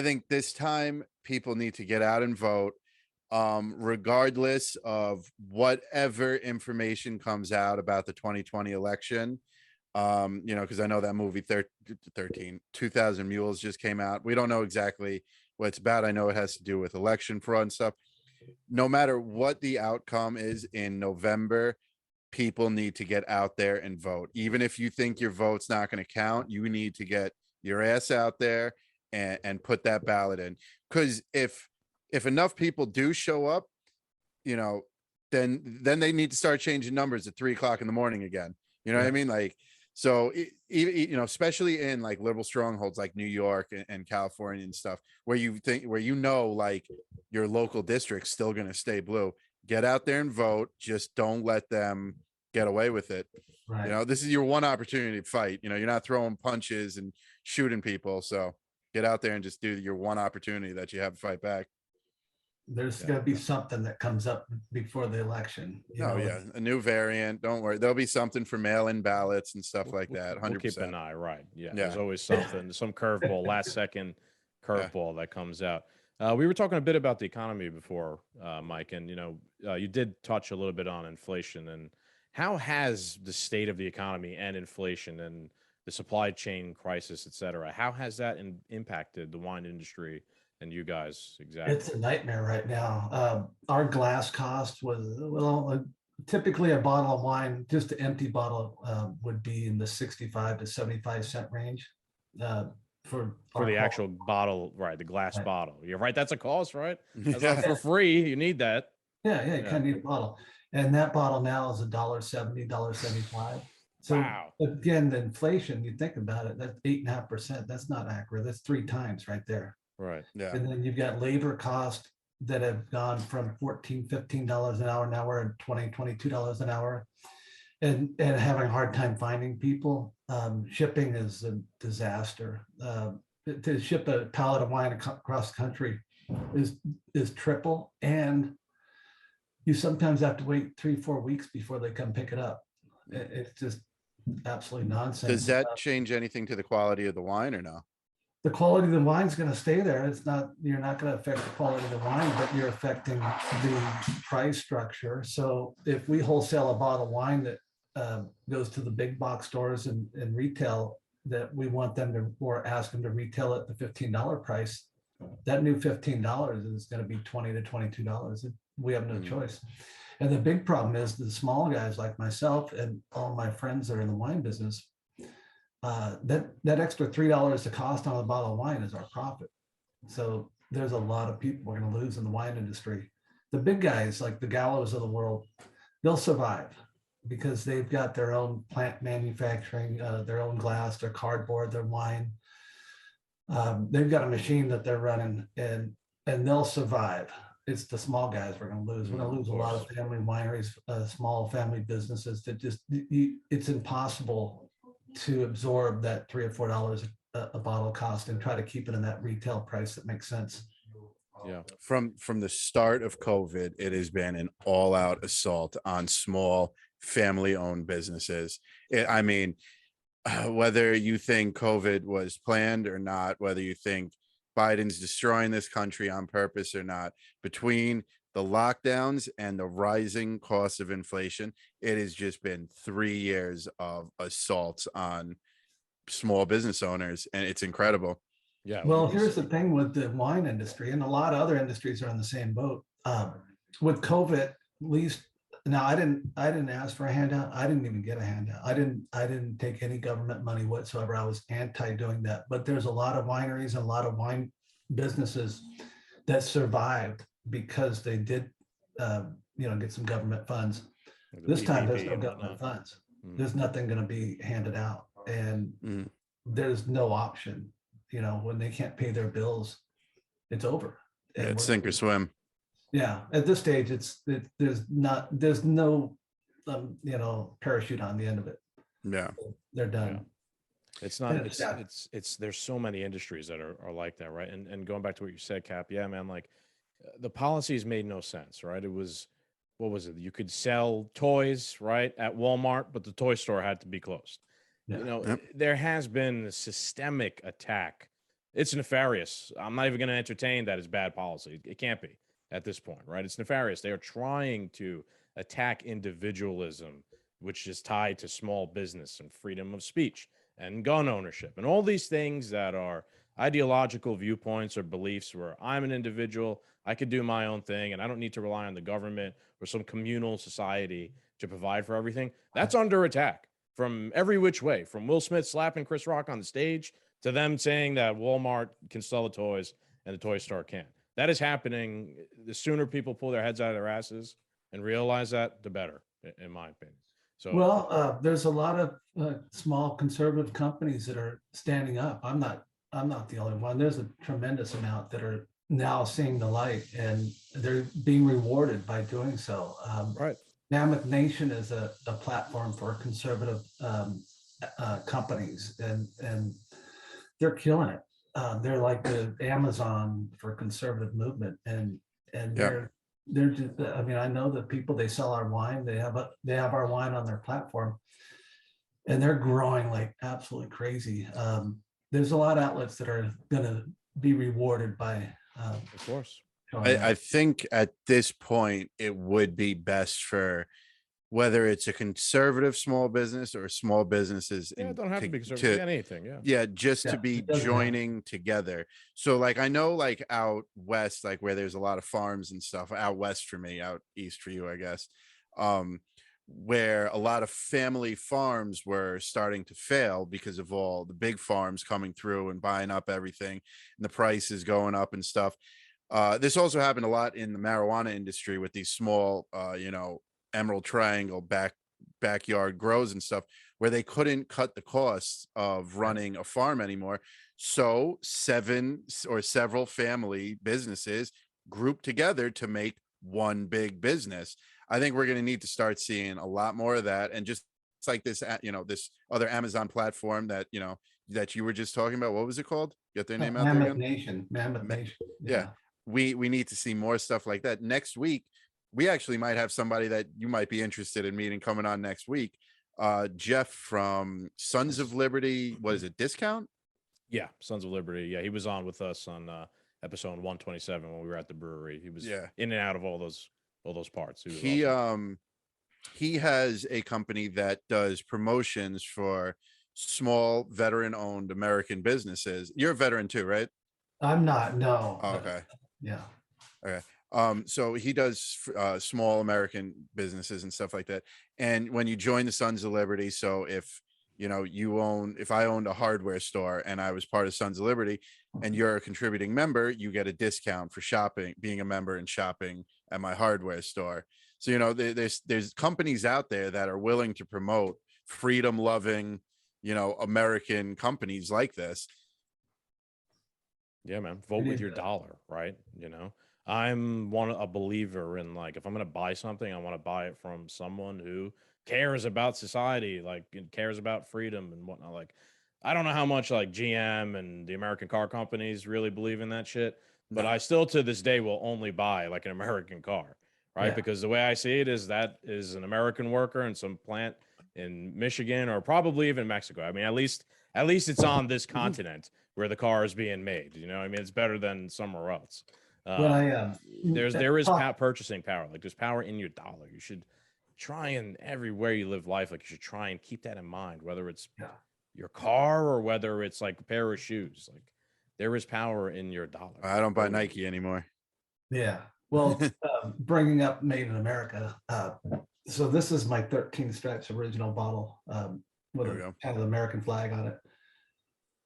think this time people need to get out and vote, regardless of whatever information comes out about the 2020 election. Because I know that movie 2000 Mules just came out. We don't know exactly what it's about. I know it has to do with election fraud and stuff. No matter what the outcome is in November, people need to get out there and vote. Even if you think your vote's not going to count, you need to get your ass out there and put that ballot in. Because if enough people do show up, then they need to start changing numbers at 3:00 in the morning again. You know what I mean? Like, so, especially in like liberal strongholds like New York and California and stuff, where like your local district's still going to stay blue, get out there and vote. Just don't let them get away with it. Right. This is your one opportunity to fight. You're not throwing punches and shooting people. So get out there and just do your one opportunity that you have to fight back. There's going to be something that comes up before the election. A new variant. Don't worry. There'll be something for mail-in ballots and stuff like that. 100%. We'll keep an eye, right? Yeah, there's always something, some curveball, last second curveball that comes out. We were talking a bit about the economy before, Mike, and you did touch a little bit on inflation. And how has the state of the economy and inflation and the supply chain crisis, et cetera, how has that impacted the wine industry and you guys? Exactly. It's a nightmare right now. Our glass cost was, typically a bottle of wine, just an empty bottle, would be in the 65 to 75 cent range. For the actual bottle, right? The glass bottle. You're right. That's a cost, right? That's Yeah. not for free. You need that. Yeah, you kind of need a bottle. And that bottle now is $1.70, $1.75. So Wow. again, the inflation, you think about it, that's 8.5%. That's not accurate. That's 3 times right there. Right. Yeah. And then you've got labor costs that have gone from $14, $15 an hour. Now we're at $20, $22 an hour. And having a hard time finding people. Shipping is a disaster. To ship a pallet of wine across the country is triple, and you sometimes have to wait 3-4 weeks before they come pick it up. It's just absolutely nonsense. Does that change anything to the quality of the wine or no? The quality of the wine is going to stay there. You're not going to affect the quality of the wine, but you're affecting the price structure. So if we wholesale a bottle of wine that goes to the big box stores and retail, that we want them to, or ask them to retail at the $15 price, that new $15 is going to be $20 to $22. We have no choice. And the big problem is the small guys like myself and all my friends that are in the wine business, that extra $3 to cost on a bottle of wine is our profit. So there's a lot of people we're going to lose in the wine industry. The big guys like the Gallows of the world, they'll survive because they've got their own plant manufacturing, their own glass, their cardboard, their wine. They've got a machine that they're running, and they'll survive. It's the small guys we're going to lose. We're going to lose a lot of family wineries, small family businesses that just, it's impossible to absorb that $3 or $4 a bottle cost and try to keep it in that retail price that makes sense. Yeah. From the start of COVID, it has been an all-out assault on small family-owned businesses. I mean, whether you think COVID was planned or not, whether you think Biden's destroying this country on purpose or not, between the lockdowns and the rising cost of inflation, it has just been 3 years of assaults on small business owners, and it's incredible. Yeah. Well, we here's see. the thing with the wine industry, and a lot of other industries are in the same boat. With COVID, at least now, I didn't ask for a handout. I didn't even get a handout. I didn't take any government money whatsoever. I was anti doing that. But there's a lot of wineries and a lot of wine businesses that survived because they did, get some government funds. the This time, there's PPP no and government whatnot. funds. There's nothing going to be handed out, and Mhm. there's no option. When they can't pay their bills, it's over. Yeah, And it's sink or swim. yeah, at this stage, there's no, parachute on the end of it. Yeah. They're done. Yeah. It's not, And it's sad. there's so many industries that are like that, right? And going back to what you said, Cap, yeah, man, like the policies made no sense, right? It was, what was it? You could sell toys, right, at Walmart, but the toy store had to be closed. Yeah. Yep. There has been a systemic attack. It's nefarious. I'm not even going to entertain that as bad policy. It can't be at this point, right? It's nefarious. They are trying to attack individualism, which is tied to small business and freedom of speech and gun ownership and all these things that are ideological viewpoints or beliefs where I'm an individual, I could do my own thing, and I don't need to rely on the government or some communal society to provide for everything. That's under attack from every which way, from Will Smith slapping Chris Rock on the stage to them saying that Walmart can sell the toys and the toy store can't. That is happening. The sooner people pull their heads out of their asses and realize that, the better, in my opinion. So, Well, there's a lot of small conservative companies that are standing up. I'm not the only one. There's a tremendous amount that are now seeing the light, and they're being rewarded by doing so. right. Mammoth Nation is a platform for conservative companies, and they're killing it. They're like the Amazon for conservative movement, and Yeah. they're just. I mean, I know the people, they sell our wine. They have our wine on their platform, and they're growing like absolutely crazy. There's a lot of outlets that are going to be rewarded by. Of course. I think at this point it would be best for whether it's a conservative small business or small businesses Yeah, it don't have to be to conservative. Anything. Yeah. yeah, just Yeah, to be it doesn't have- joining together. So like I know like out west, like where there's a lot of farms and stuff out west for me, out east for you, I guess. Where a lot of family farms were starting to fail because of all the big farms coming through and buying up everything and the price is going up and stuff. This also happened a lot in the marijuana industry with these small, Emerald Triangle backyard grows and stuff, where they couldn't cut the costs of running a farm anymore. So several family businesses grouped together to make one big business. I think we're going to need to start seeing a lot more of that. And just it's like this, this other Amazon platform that, that you were just talking about. What was it called? Get their name out there Mammoth again. Nation. Mammoth Nation. Yeah. We need to see more stuff like that. Next week, we actually might have somebody that you might be interested in meeting coming on next week. Jeff from Sons of Liberty. What is it? Discount? Yeah. Sons of Liberty. Yeah. He was on with us on episode 127 when we were at the brewery. He was in and out of all those parts. He awesome. He has a company that does promotions for small veteran-owned American businesses. You're a veteran too, right? I'm not. No. Oh, okay. Yeah. Okay. So he does small American businesses and stuff like that. And when you join the Sons of Liberty, so if if I owned a hardware store and I was part of Sons of Liberty and you're a contributing member, you get a discount for shopping, being a member and shopping at my hardware store. So, there's companies out there that are willing to promote freedom loving, American companies like this. Yeah, man. Vote with your dollar, right? I'm a believer in, like, if I'm going to buy something, I want to buy it from someone who cares about society, like, and cares about freedom and whatnot. Like, I don't know how much like GM and the American car companies really believe in that shit, but I still to this day will only buy like an American car, right? Yeah. Because the way I see it is that is an American worker in some plant in Michigan or probably even Mexico. I mean, at least it's on this continent where the car is being made. I mean, it's better than somewhere else. Well, there is purchasing power. Like, there's power in your dollar. You should try and everywhere you live life, like, you should try and keep that in mind, whether it's your car or whether it's like a pair of shoes. Like, there is power in your dollar. I don't buy Totally. Nike anymore. Yeah. Well, bringing up Made in America. So this is my 13 Stripes original bottle with There we a go. kind of American flag on it.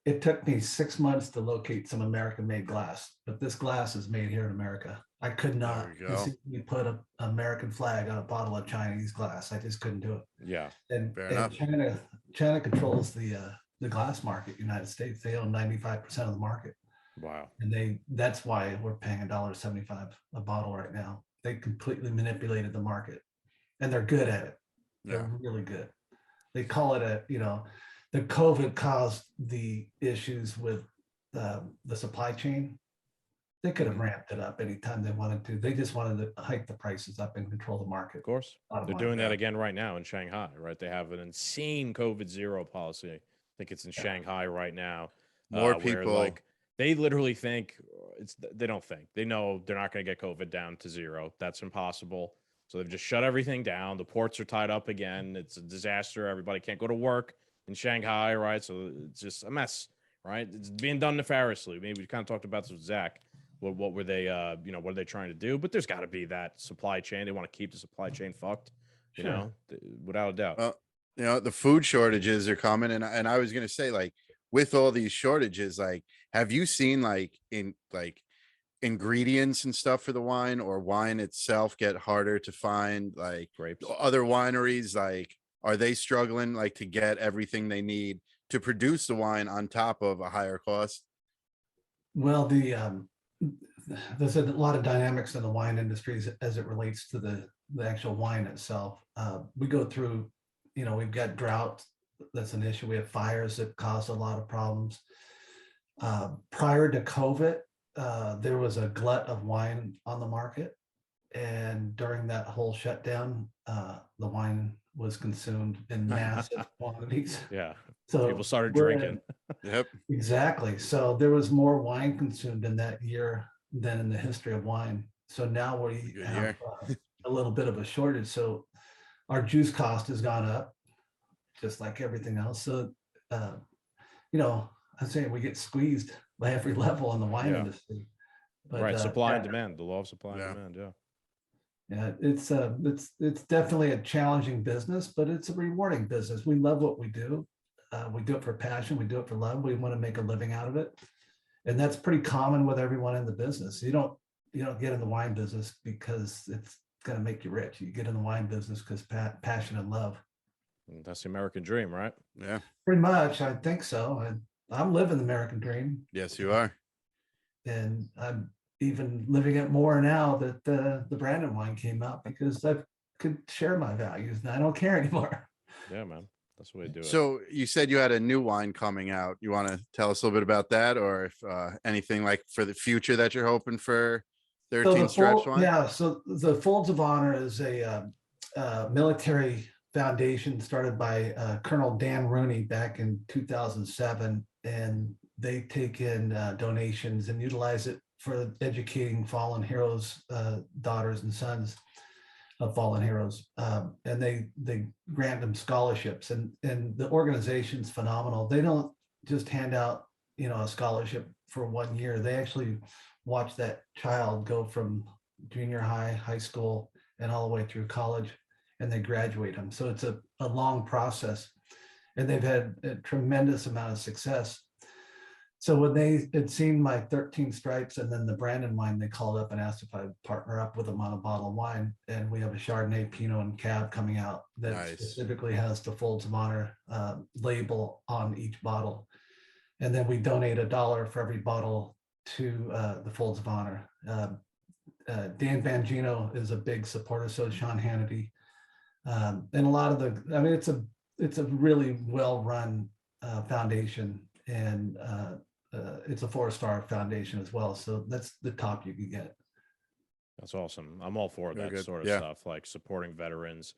It took me 6 months to locate some American made glass, but this glass is made here in America. I could not we go. conceivably put an American flag on a bottle of Chinese glass. I just couldn't do it. Yeah. And, Fair and enough. China controls the glass market, United States. They own 95% of the market. Wow. And that's why we're paying $1.75 a bottle right now. They completely manipulated the market, and they're good at it. They're really good. They call it the COVID caused the issues with the supply chain. They could have ramped it up anytime they wanted to. They just wanted to hike the prices up and control the market. Of course. Bottom They're line. doing that again right now in Shanghai, right? They have an insane COVID zero policy. I think it's in Shanghai right now. More where, people. like, they literally think they don't think. They know they're not going to get COVID down to zero. That's impossible. So they've just shut everything down. The ports are tied up again. It's a disaster. Everybody can't go to work in Shanghai, right? So it's just a mess, right? It's being done nefariously. Maybe we kind of talked about this with Zach. What were they, what are they trying to do? But there's got to be that supply chain. They want to keep the supply chain fucked, without a doubt. The food shortages are coming. And I was going to say, like, with all these shortages, like, have you seen ingredients and stuff for the wine, or wine itself get harder to find? Like, Grapes. Other wineries, like, are they struggling like to get everything they need to produce the wine on top of a higher cost? Well, there's a lot of dynamics in the wine industry as it relates to the actual wine itself. We go through, we've got drought. That's an issue. We have fires that cause a lot of problems. Prior to COVID, there was a glut of wine on the market. And during that whole shutdown, the wine was consumed in massive quantities. Yeah. So people started drinking. Yep. Exactly. So there was more wine consumed in that year than in the history of wine. So now we have a little bit of a shortage. So our juice cost has gone up, just like everything else. So, I'm saying we get squeezed by every level in the wine industry. But, right. Supply and demand, the law of supply and demand. Yeah. Yeah, it's definitely a challenging business, but it's a rewarding business. We love what we do. We do it for passion. We do it for love. We want to make a living out of it. And that's pretty common with everyone in the business. You don't get in the wine business because it's going to make you rich. You get in the wine business because passion and love. That's the American dream, right? Yeah. Pretty much. I think so. I'm living the American dream. Yes, you are. And I'm even living it more now that the Brandon wine came out, because I could share my values and I don't care anymore. Yeah, man. That's the way to do it. So you said you had a new wine coming out. You want to tell us a little bit about that, or if anything like for the future that you're hoping for 13 Stripes wine? Yeah. So the Folds of Honor is a military foundation started by Colonel Dan Rooney back in 2007. And they take in donations and utilize it for educating fallen heroes, daughters and sons of fallen heroes. And they grant them scholarships, and the organization's phenomenal. They don't just hand out, a scholarship for 1 year. They actually watch that child go from junior high, high school, and all the way through college, and they graduate them. So it's a long process, and they've had a tremendous amount of success. So when they had seen my 13 Stripes and then the Brandon wine, they called up and asked if I'd partner up with them on a bottle of wine. And we have a Chardonnay, Pinot, and Cab coming out that specifically has the Folds of Honor label on each bottle. And then we donate $1 for every bottle to the Folds of Honor. Dan Bangino is a big supporter, so is Sean Hannity. And a lot of it's a really well-run foundation, and it's a 4-star foundation as well. So that's the top you can get. That's awesome. I'm all for that sort of stuff, like supporting veterans,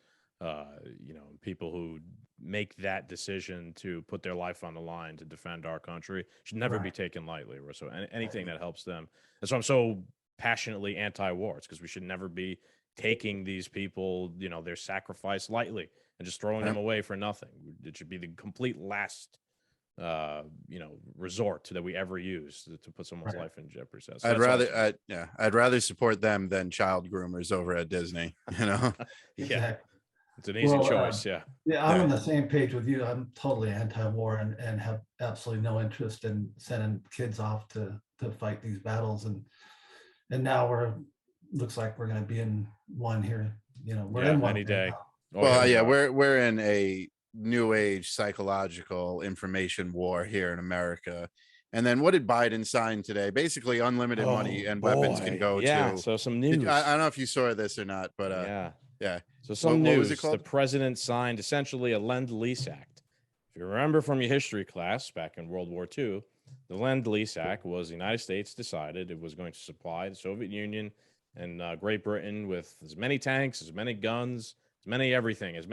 people who make that decision to put their life on the line to defend our country should never be taken lightly. So anything that helps them. That's why I'm so passionately anti-war. It's because we should never be taking these people, their sacrifice lightly and just throwing them away for nothing. It should be the complete last resort that we ever use to put someone's life in jeopardy. So I'd rather support them than child groomers over at Disney. Yeah, it's an easy choice. Yeah, I'm on the same page with you. I'm totally anti-war and have absolutely no interest in sending kids off to fight these battles. And now looks like we're going to be in one here. We're in one any day. Well, we're in a new age psychological information war here in America. And then what did Biden sign today? Basically unlimited money and weapons can go to. So some news. I don't know if you saw this or not, but yeah. So some news. What was it called? The president signed essentially a Lend-Lease Act. If you remember from your history class back in World War II, the Lend-Lease Act was the United States decided it was going to supply the Soviet Union and Great Britain with as many tanks, as many guns, as many everything, as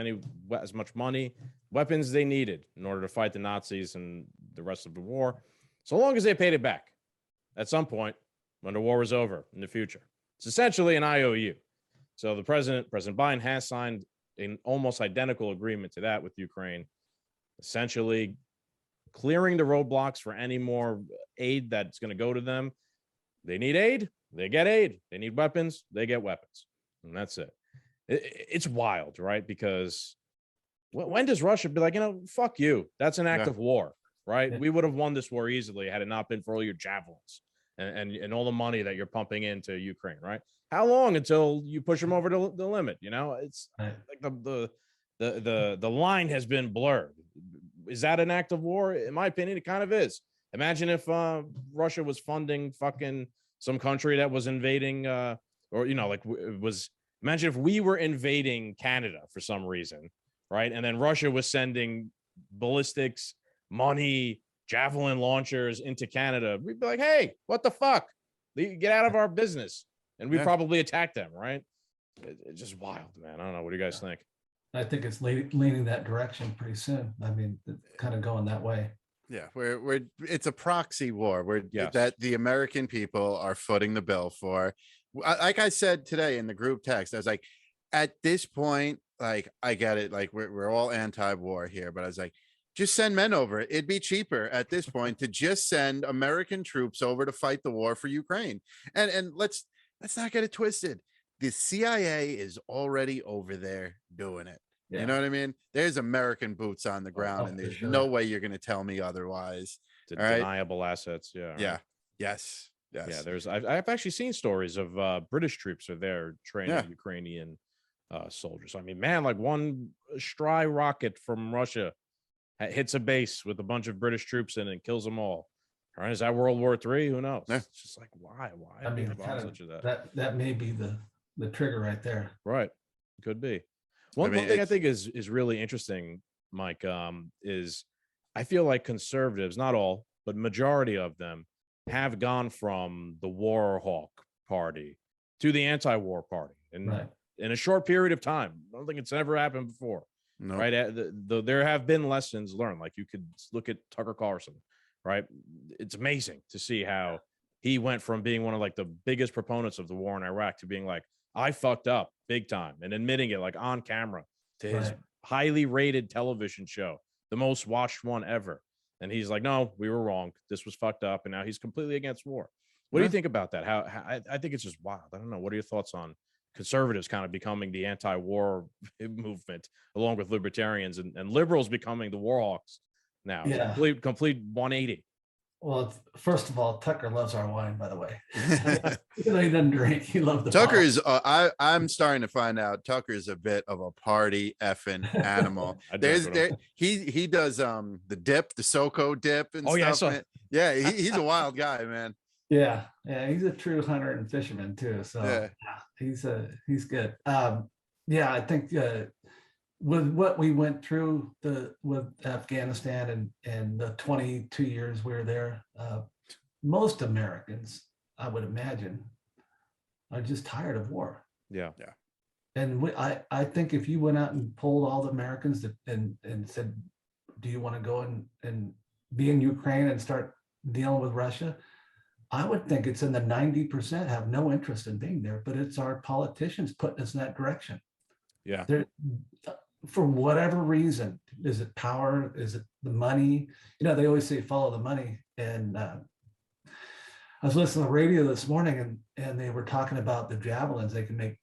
much money, weapons they needed in order to fight the Nazis and the rest of the war, so long as they paid it back at some point when the war was over in the future. It's essentially an IOU. So the President Biden has signed an almost identical agreement to that with Ukraine, essentially clearing the roadblocks for any more aid that's going to go to them. They need aid, they get aid. They need weapons, they get weapons. And that's it. It's wild, right? Because when does Russia be like, fuck you? That's an act of war, right? We would have won this war easily had it not been for all your javelins and all the money that you're pumping into Ukraine, right? How long until you push them over the limit? It's like the line has been blurred. Is that an act of war? In my opinion, it kind of is. Imagine if Russia was funding fucking some country that was invading, imagine if we were invading Canada for some reason, right? And then Russia was sending ballistics, money, javelin launchers into Canada. We'd be like, hey, what the fuck? Get out of our business. And we probably attack them, right? It's just wild, man. I don't know. What do you guys think? I think it's leaning that direction pretty soon. I mean, kind of going that way. Yeah, it's a proxy war that the American people are footing the bill for. Like I said today in the group text, I was like, at this point, like, I get it. Like we're all anti-war here, but I was like, just send men over. It'd be cheaper at this point to just send American troops over to fight the war for Ukraine. And let's not get it twisted. The CIA is already over there doing it. Yeah. You know what I mean? There's American boots on the ground, and there's no way you're going to tell me otherwise. Deniable assets. Yeah. Yeah. Yes. Yeah. I've actually seen stories of British troops are there training Ukrainian soldiers. I mean, man, like one Stry rocket from Russia hits a base with a bunch of British troops in it and kills them all. All right, is that World War III? Who knows? Yeah. It's just like why? I mean, that may be the trigger right there. Right, could be. One thing I think is really interesting, Mike, is I feel like conservatives, not all, but majority of them, have gone from the war hawk party to the anti-war party, and in a short period of time. I don't think it's ever happened before. No. Right? There have been lessons learned. Like you could look at Tucker Carlson. Right, it's amazing to see how he went from being one of like the biggest proponents of the war in Iraq to being like, I fucked up big time, and admitting it like on camera to his highly rated television show, the most watched one ever. And he's like, no, we were wrong. This was fucked up. And now he's completely against war. What do you think about that? How I think it's just wild. I don't know. What are your thoughts on conservatives kind of becoming the anti-war movement along with libertarians and liberals becoming the war hawks now? Complete 180. Well, first of all, Tucker loves our wine, by the way. He doesn't drink. He loves the Tucker's I'm starting to find out Tucker's a bit of a party effing animal. He does the dip, the SoCo dip and stuff. Yeah, he's a wild guy, man. Yeah, he's a true hunter and fisherman too. So he's good. I think with what we went through with Afghanistan and the 22 years we were there, most Americans, I would imagine, are just tired of war. Yeah. And I think if you went out and polled all the Americans and said, do you want to go and be in Ukraine and start dealing with Russia? I would think it's in the 90% have no interest in being there, but it's our politicians putting us in that direction. Yeah. For whatever reason, is it power? Is it the money. They always say follow the money. And I was listening to the radio this morning, and they were talking about the javelins. They can make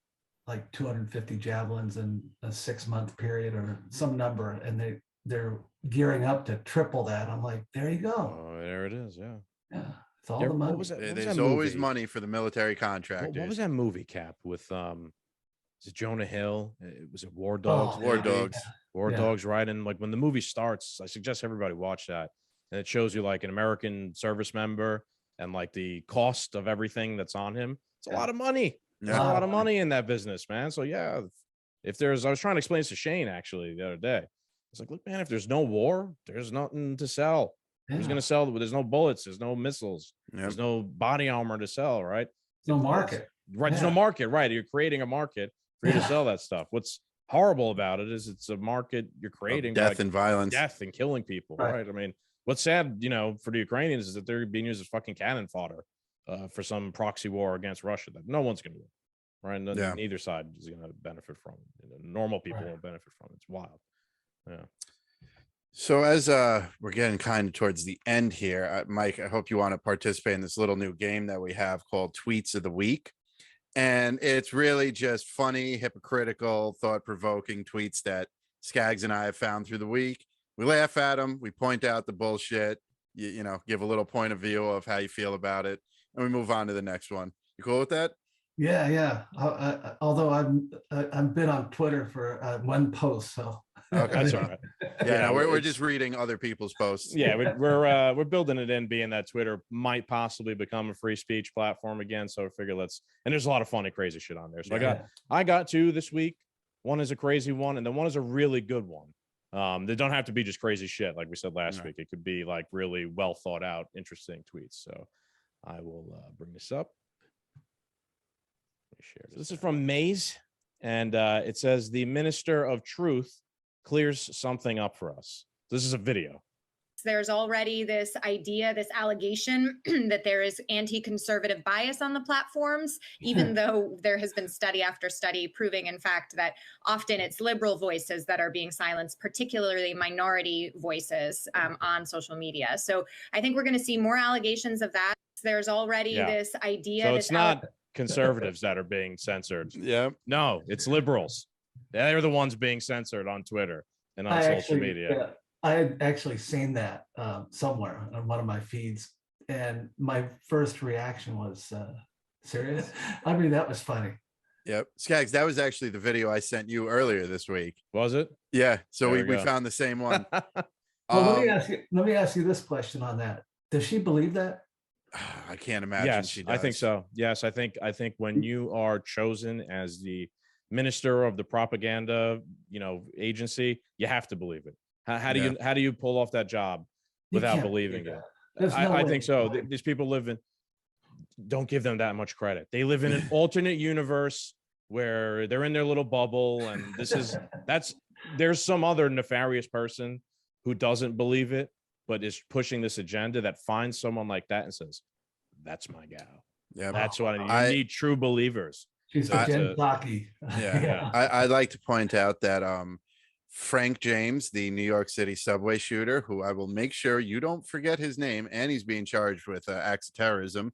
like 250 javelins in a 6-month period or some number, and they're gearing up to triple that. I'm like, there you go. Oh, there it is. Yeah. Yeah, it's all the money. What was that? What was There's that always movie? money for the military contractors. What was that movie, Cap, with is it Jonah Hill? It was War Dogs. Oh, War yeah, Dogs. War Yeah. Dogs, right? And like when the movie starts, I suggest everybody watch that. And it shows you like an American service member and like the cost of everything that's on him. It's a lot of money. There's a lot of money in that business, man. So yeah, if there's, I was trying to explain this to Shane actually the other day. It's like, look, man, if there's no war, there's nothing to sell. Who's Yeah. going to sell? There's no bullets. There's no missiles. Yep. There's no body armor to sell, right? No market. Right. There's no Yeah. market, right? You're creating a market for you to Yeah. sell that stuff. What's horrible about it is it's a market you're creating Death by and violence. death and killing people, Right. right? I mean, what's sad, for the Ukrainians is that they're being used as fucking cannon fodder for some proxy war against Russia that no one's going to win, right? And Yeah. neither side is going to benefit from it. Normal people Right. won't benefit from it. It's wild. Yeah. So as we're getting kind of towards the end here, Mike, I hope you want to participate in this little new game that we have called Tweets of the Week. And it's really just funny, hypocritical, thought-provoking tweets that Skaggs and I have found through the week. We laugh at them, we point out the bullshit, give a little point of view of how you feel about it, and we move on to the next one. You cool with that? Yeah. Although I've been on Twitter for one post, so Okay. That's all right. Yeah, no, we're it's- just reading other people's posts. Yeah, we're building it in, being that Twitter might possibly become a free speech platform again. So I figure and there's a lot of funny, crazy shit on there. So I got two this week. One is a crazy one, and then one is a really good one. They don't have to be just crazy shit like we said last week. It could be like really well thought out, interesting tweets. So I will bring this up. Let me share this. This is from Maze, and it says the Minister of Truth clears something up for us. This is a video. There's already this idea, this allegation that there is anti-conservative bias on the platforms, even though there has been study after study proving, in fact, that often it's liberal voices that are being silenced, particularly minority voices on social media. So I think we're going to see more allegations of that. There's already this idea. So it's not conservatives that are being censored. Yeah. No, it's liberals. They're the ones being censored on Twitter and on social media. Yeah, I had actually seen that somewhere on one of my feeds, and my first reaction was serious. I mean, that was funny. Yep. Skaggs, that was actually the video I sent you earlier this week. Was it? Yeah. So There we we go. found the same one. Well, let me ask you this question on that. Does she believe that? I can't imagine Yes, she does. I think so. Yes, I think when you are chosen as the minister of the propaganda, agency, you have to believe it. How do you pull off that job You without can't believing believe it? that. There's no I way. think so. These people don't give them that much credit. They live in an alternate universe where they're in their little bubble, and there's some other nefarious person who doesn't believe it, but is pushing this agenda that finds someone like that and says, "That's my gal." Yeah. That's what I need. True believers. She's a Jen Psaki. Yeah. I'd like to point out that Frank James, the New York City subway shooter, who I will make sure you don't forget his name, and he's being charged with acts of terrorism.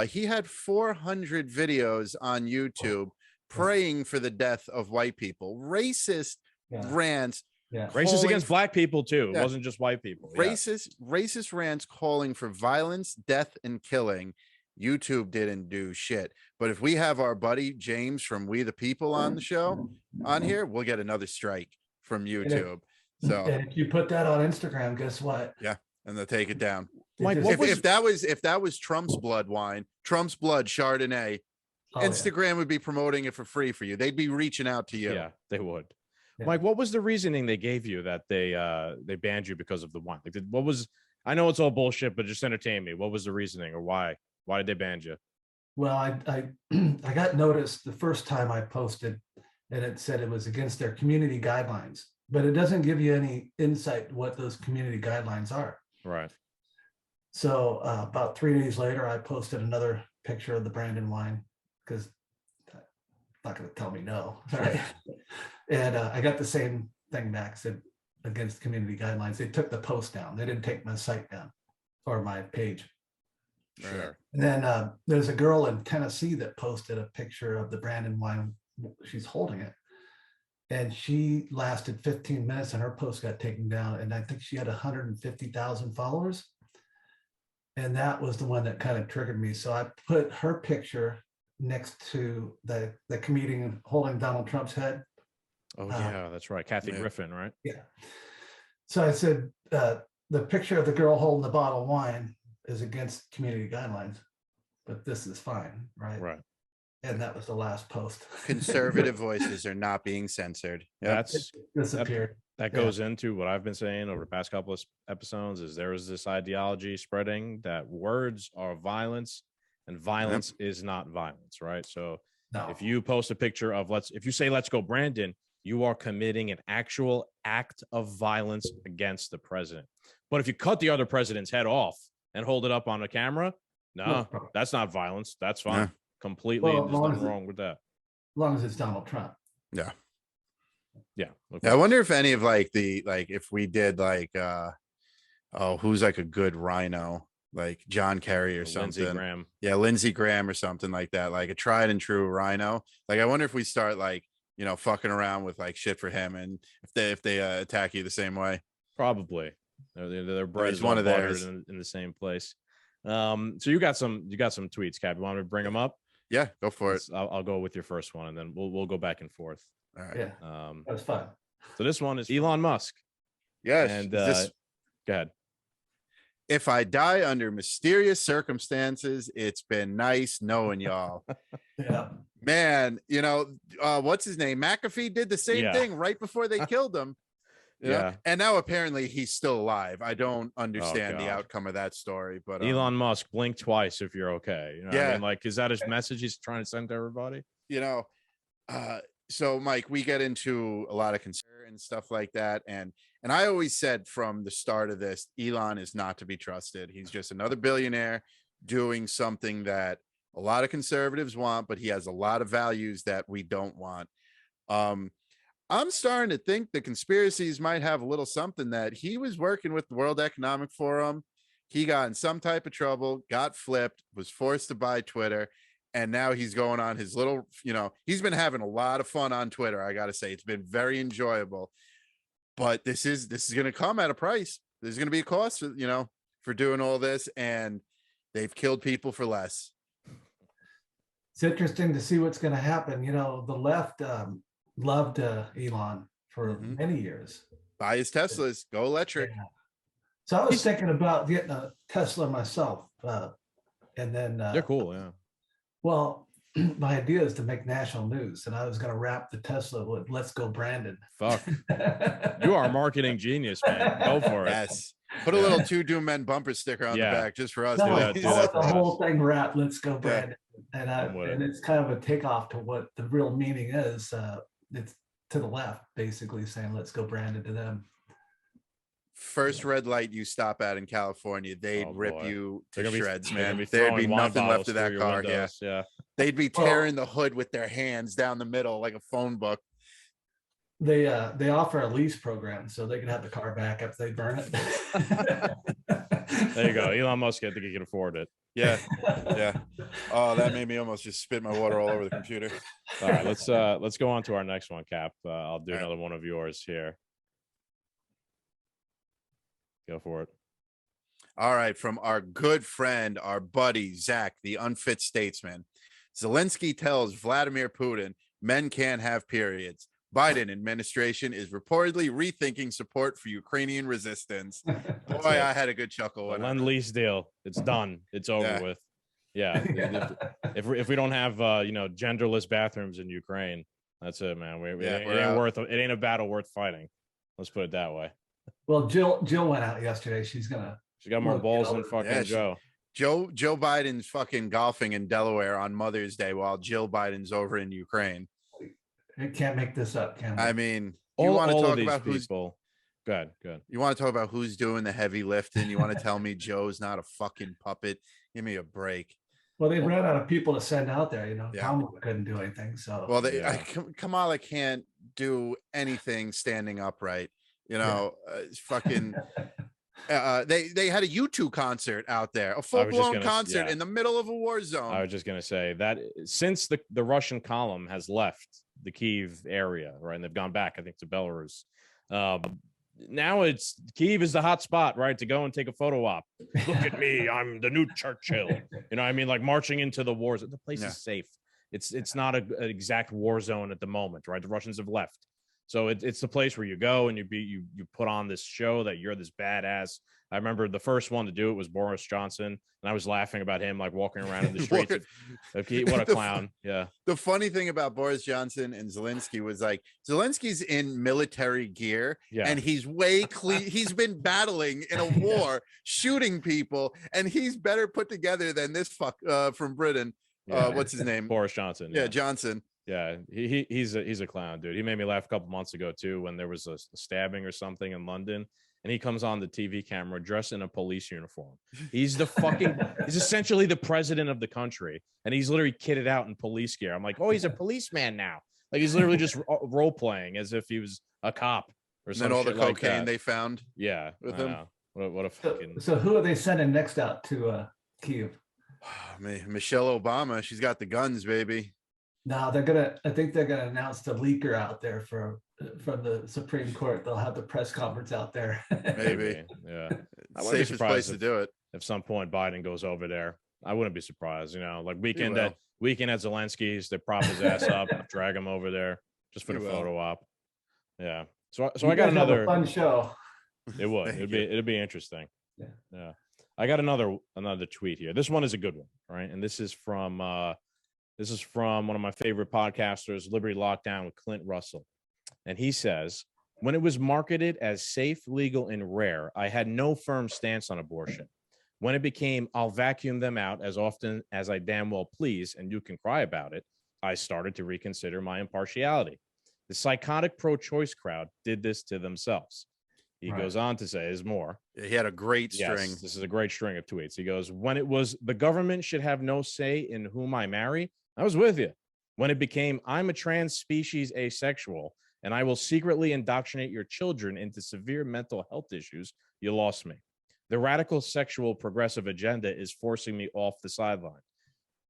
He had 400 videos on YouTube praying for the death of white people. Racist rants. Yeah. Racist against black people too. It wasn't just white people. Racist rants calling for violence, death, and killing. YouTube didn't do shit. But if we have our buddy James from We the People on the show on here, we'll get another strike from YouTube. So and if you put that on Instagram, guess what? Yeah, and they'll take it down. Mike, If that was Trump's blood wine, Trump's blood Chardonnay, Instagram would be promoting it for free for you. They'd be reaching out to you. Yeah, they would. Yeah. Mike, what was the reasoning they gave you that they banned you because of the wine? Like, what was? I know it's all bullshit, but just entertain me. What was the reasoning, or why? Why did they ban you? Well, I got noticed the first time I posted, and it said it was against their community guidelines, but it doesn't give you any insight what those community guidelines are. Right. So about 3 days later, I posted another picture of the Brandon wine because not going to tell me no. Right? And I got the same thing back. Said against community guidelines. They took the post down. They didn't take my site down or my page. Sure. And then there's a girl in Tennessee that posted a picture of the Brandon wine. She's holding it. And she lasted 15 minutes and her post got taken down. And I think she had 150,000 followers. And that was the one that kind of triggered me. So I put her picture next to the comedian holding Donald Trump's head. Oh, yeah, that's right. Kathy Griffin, right? Yeah. So I said, the picture of the girl holding the bottle of wine is against community guidelines, but this is fine, right? Right. And that was the last post. Conservative voices are not being censored. Yep. It disappeared. That goes into what I've been saying over the past couple of episodes is there is this ideology spreading that words are violence and violence is not violence, right? So if you post a picture of if you say, let's go Brandon, you are committing an actual act of violence against the president. But if you cut the other president's head off and hold it up on a camera, no, that's not violence. That's fine. Yeah. Completely. There's nothing wrong with that. As long as it's Donald Trump. Yeah. Yeah. I wonder if any of if we did who's like a good rhino, like John Kerry or something. Lindsey Graham. Yeah, Lindsey Graham or something like that, like a tried and true rhino. Like I wonder if we start fucking around with shit for him, and if they attack you the same way. Probably. They're bred one of theirs in the same place. So you got some tweets, Cap. You want me to bring them up? Yeah, go for it. I'll go with your first one, and then we'll go back and forth. All right. Yeah, that's fun. So this one is Elon Musk. Yes. And go ahead. If I die under mysterious circumstances, it's been nice knowing y'all. Yeah. Man, what's his name? McAfee did the same thing right before they killed him. Yeah. And now apparently he's still alive. I don't understand the outcome of that story, but Elon Musk, blink twice if you're okay. You know what I mean? Is that his message he's trying to send to everybody? So Mike, we get into a lot of concern and stuff like that. And I always said from the start of this, Elon is not to be trusted. He's just another billionaire doing something that a lot of conservatives want, but he has a lot of values that we don't want. I'm starting to think the conspiracies might have a little something that he was working with the World Economic Forum. He got in some type of trouble, got flipped, was forced to buy Twitter. And now he's going on his little, he's been having a lot of fun on Twitter. I got to say, it's been very enjoyable, but this is going to come at a price. There's going to be a cost, for doing all this, and they've killed people for less. It's interesting to see what's going to happen. The left loved Elon for many years. Buy his Teslas, go electric. Yeah. So I was thinking about getting a Tesla myself, and then they're cool. Yeah. Well, my idea is to make national news, and I was going to wrap the Tesla with "Let's go, Brandon." Fuck, you are a marketing genius, man. Go for it. Yes. Put a little "Two Doom Men" bumper sticker on the back just for us. No, do that the whole thing wrapped. Let's go, Brandon. And it's kind of a takeoff to what the real meaning is. It's to the left, basically saying "Let's go, Brandon" to them. First red light you stop at in California, they'd rip you to shreds, man. There'd be nothing left of that car. Windows, yeah. They'd be tearing the hood with their hands down the middle like a phone book. They offer a lease program, so they can have the car back if they burn it. There you go. Elon Musk, I think he can afford it. Yeah. Yeah. Oh, that made me almost just spit my water all over the computer. All right, let's go on to our next one, Cap. I'll do another one of yours here. Go for it. All right. From our good friend, our buddy, Zach, the unfit statesman. Zelensky tells Vladimir Putin men can't have periods. Biden administration is reportedly rethinking support for Ukrainian resistance. Boy, I had a good chuckle. Lend-lease deal. It's done. It's over with. Yeah. If we don't have genderless bathrooms in Ukraine, that's it, man. It ain't a battle worth fighting. Let's put it that way. Well, Jill went out yesterday. She got more balls than fucking Joe. Joe Biden's fucking golfing in Delaware on Mother's Day while Jill Biden's over in Ukraine. You can't make this up, can we? I mean, you want to talk about who's people. Good. You want to talk about who's doing the heavy lifting? You want to tell me Joe's not a fucking puppet? Give me a break. Well, they ran out of people to send out there. Kamala couldn't do anything. So Kamala can't do anything standing upright. You know, fucking. They had a U2 concert out there, a full blown concert in the middle of a war zone. I was just gonna say that since the Russian column has left the Kyiv area, right, and they've gone back, I think, to Belarus. Now it's Kyiv is the hot spot, right, to go and take a photo op. Look at me, I'm the new Churchill. You know, I mean, like marching into the wars. The place is safe. It's not an exact war zone at the moment, right? The Russians have left. So it's the place where you go and you put on this show that you're this badass. I remember the first one to do it was Boris Johnson, and I was laughing about him like walking around in the streets. What a clown! Yeah. The funny thing about Boris Johnson and Zelensky was like Zelensky's in military gear, and he's way clean. He's been battling in a war, shooting people, and he's better put together than this fuck from Britain. What's his name? Boris Johnson. Yeah, Johnson. Yeah, he's a clown, dude. He made me laugh a couple months ago too when there was a stabbing or something in London, and he comes on the TV camera dressed in a police uniform. He's he's essentially the president of the country, and he's literally kitted out in police gear. I'm like, oh, he's a policeman now. Like he's literally just role playing as if he was a cop or something. And then all the cocaine they found, with him. What a fucking. So who are they sending next out to Kyiv? Michelle Obama. She's got the guns, baby. No, I think they're gonna announce the leaker out there from the Supreme Court. They'll have the press conference out there. Maybe. Yeah. Safest place to do it. If some point Biden goes over there, I wouldn't be surprised. You know, like weekend at Zelensky's, they prop his ass up, drag him over there just for the photo op. Yeah. So I got another fun show. It would. It'd be interesting. Yeah. I got another tweet here. This one is a good one, right? And this is from one of my favorite podcasters, Liberty Lockdown, with Clint Russell. And he says, when it was marketed as safe, legal, and rare, I had no firm stance on abortion. When it became, I'll vacuum them out as often as I damn well please, and you can cry about it, I started to reconsider my impartiality. The psychotic pro-choice crowd did this to themselves. He goes on to say, there's more. He had a great string. Yes, this is a great string of tweets. He goes, when it was, the government should have no say in whom I marry, I was with you. When it became, I'm a trans species asexual, and I will secretly indoctrinate your children into severe mental health issues, you lost me. The radical sexual progressive agenda is forcing me off the sideline.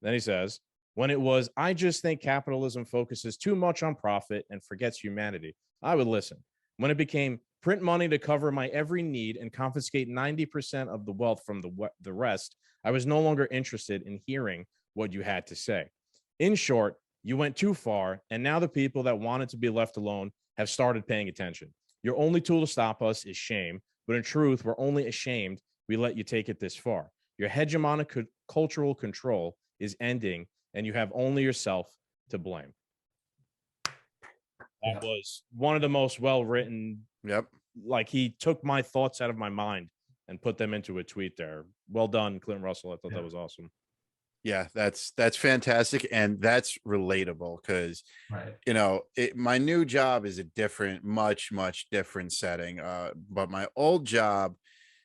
Then he says, when it was, I just think capitalism focuses too much on profit and forgets humanity, I would listen. When it became, print money to cover my every need and confiscate 90% of the wealth from the rest, I was no longer interested in hearing what you had to say. In short, you went too far, and now the people that wanted to be left alone have started paying attention. Your only tool to stop us is shame, but in truth, we're only ashamed we let you take it this far. Your hegemonic cultural control is ending, and you have only yourself to blame. That was one of the most well-written. Yep. Like he took my thoughts out of my mind and put them into a tweet there. Well done, Clint Russell. I thought that was awesome. Yeah, that's fantastic, and that's relatable because you know my new job is a different, much different setting. But my old job,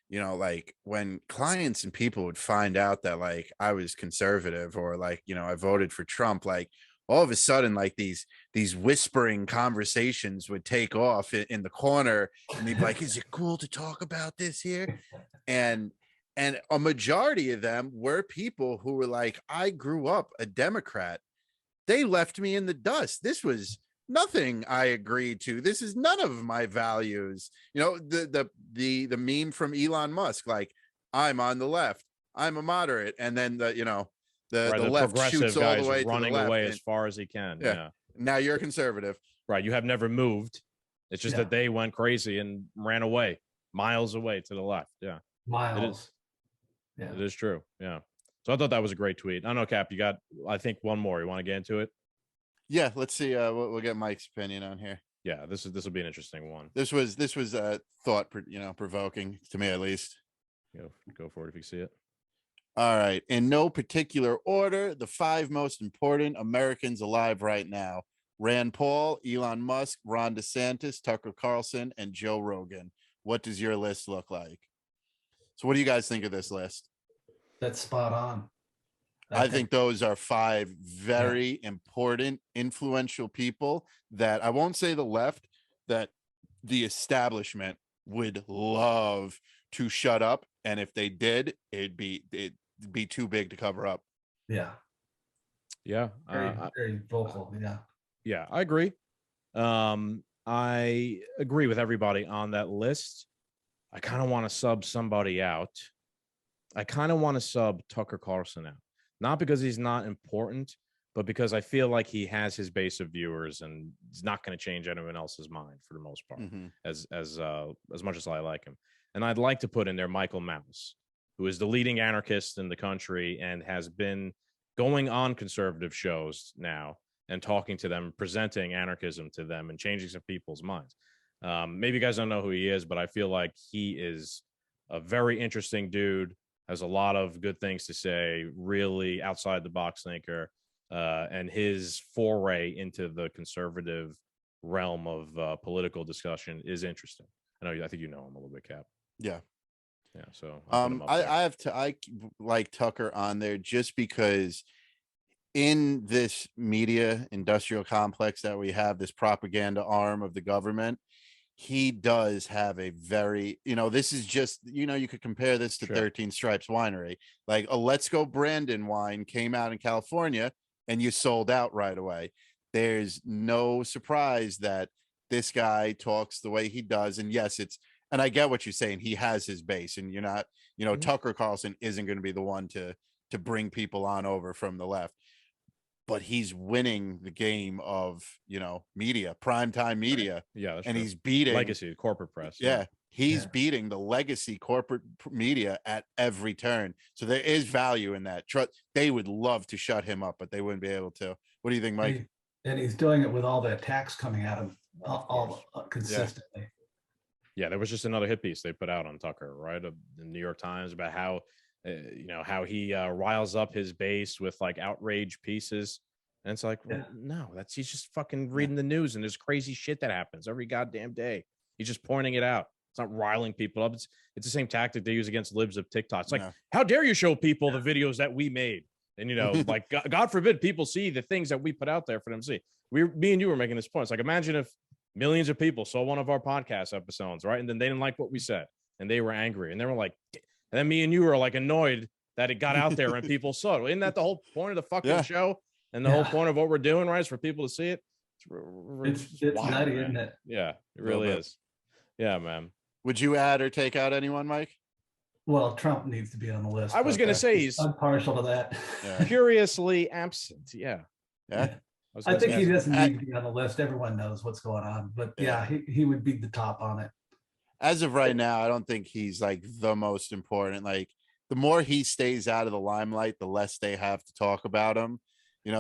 you know, like when clients and people would find out that like I was conservative or like, you know, I voted for Trump, like all of a sudden like these whispering conversations would take off in the corner, and they'd be like, is it cool to talk about this here? And a majority of them were people who were like, I grew up a Democrat. They left me in the dust. This was nothing I agreed to. This is none of my values. You know, the meme from Elon Musk, like, I'm on the left, I'm a moderate, and then the left shoots all the way running to the left away as far as he can. Yeah. Now you're a conservative. Right. You have never moved. It's just that they went crazy and ran away miles away to the left. Yeah. Miles. It is true. Yeah. So I thought that was a great tweet. I don't know, Cap, you got, I think, one more. You want to get into it? Yeah. Let's see. We'll get Mike's opinion on here. Yeah. This will be an interesting one. This was thought, provoking to me, at least. Go for it if you see it. All right. In no particular order, the 5 most important Americans alive right now: Rand Paul, Elon Musk, Ron DeSantis, Tucker Carlson, and Joe Rogan. What does your list look like? So what do you guys think of this list? That's spot on. I think those are 5 very important, influential people that I won't say the left, that the establishment would love to shut up, and if they did, it'd be too big to cover up. Yeah. Yeah. Very vocal. Yeah. Yeah, I agree. I agree with everybody on that list. I kind of want to sub somebody out. I kind of want to sub Tucker Carlson out, not because he's not important, but because I feel like he has his base of viewers and he's not going to change anyone else's mind for the most part, as much as I like him. And I'd like to put in there Michael Mouse, who is the leading anarchist in the country and has been going on conservative shows now and talking to them, presenting anarchism to them and changing some people's minds. Maybe you guys don't know who he is, but I feel like he is a very interesting dude, has a lot of good things to say, really outside the box thinker, and his foray into the conservative realm of political discussion is interesting. I think you know him a little bit, Cap. Yeah. Yeah. So I like Tucker on there just because in this media industrial complex that we have, this propaganda arm of the government, he does have a very, this is just, you could compare this to 13 Stripes Winery. Like a Let's Go Brandon wine came out in California and you sold out right away. There's no surprise that this guy talks the way he does. And yes, and I get what you're saying. He has his base, and you're not, Tucker Carlson isn't going to be the one to bring people on over from the left, but he's winning the game of, media, primetime media. Yeah. And he's beating legacy corporate press. Yeah. He's beating the legacy corporate media at every turn. So there is value in that. They would love to shut him up, but they wouldn't be able to. What do you think, Mike? And he's doing it with all the attacks coming at him all consistently. Yeah, there was just another hit piece they put out on Tucker, right? The New York Times about how, how he riles up his base with like outrage pieces. And it's like, well, no, he's just fucking reading the news and there's crazy shit that happens every goddamn day. He's just pointing it out. It's not riling people up. It's the same tactic they use against libs of TikTok. It's like, how dare you show people the videos that we made? And, like, God forbid people see the things that we put out there for them to see. Me and you were making this point. It's like, imagine if millions of people saw one of our podcast episodes, right? And then they didn't like what we said and they were angry and they were like, and then me and you were like annoyed that it got out there and people saw it. Well, isn't that the whole point of the fucking show? And the whole point of what we're doing, right, is for people to see it. It's wild, nutty, isn't it? Yeah, it really is. Yeah, man. Would you add or take out anyone, Mike? Well, Trump needs to be on the list. I was going to say he's partial to that. Curiously absent. Yeah. I think he doesn't need to be on the list. Everyone knows what's going on, but he would be the top on it. As of right now, I don't think he's like the most important. Like the more he stays out of the limelight, the less they have to talk about him.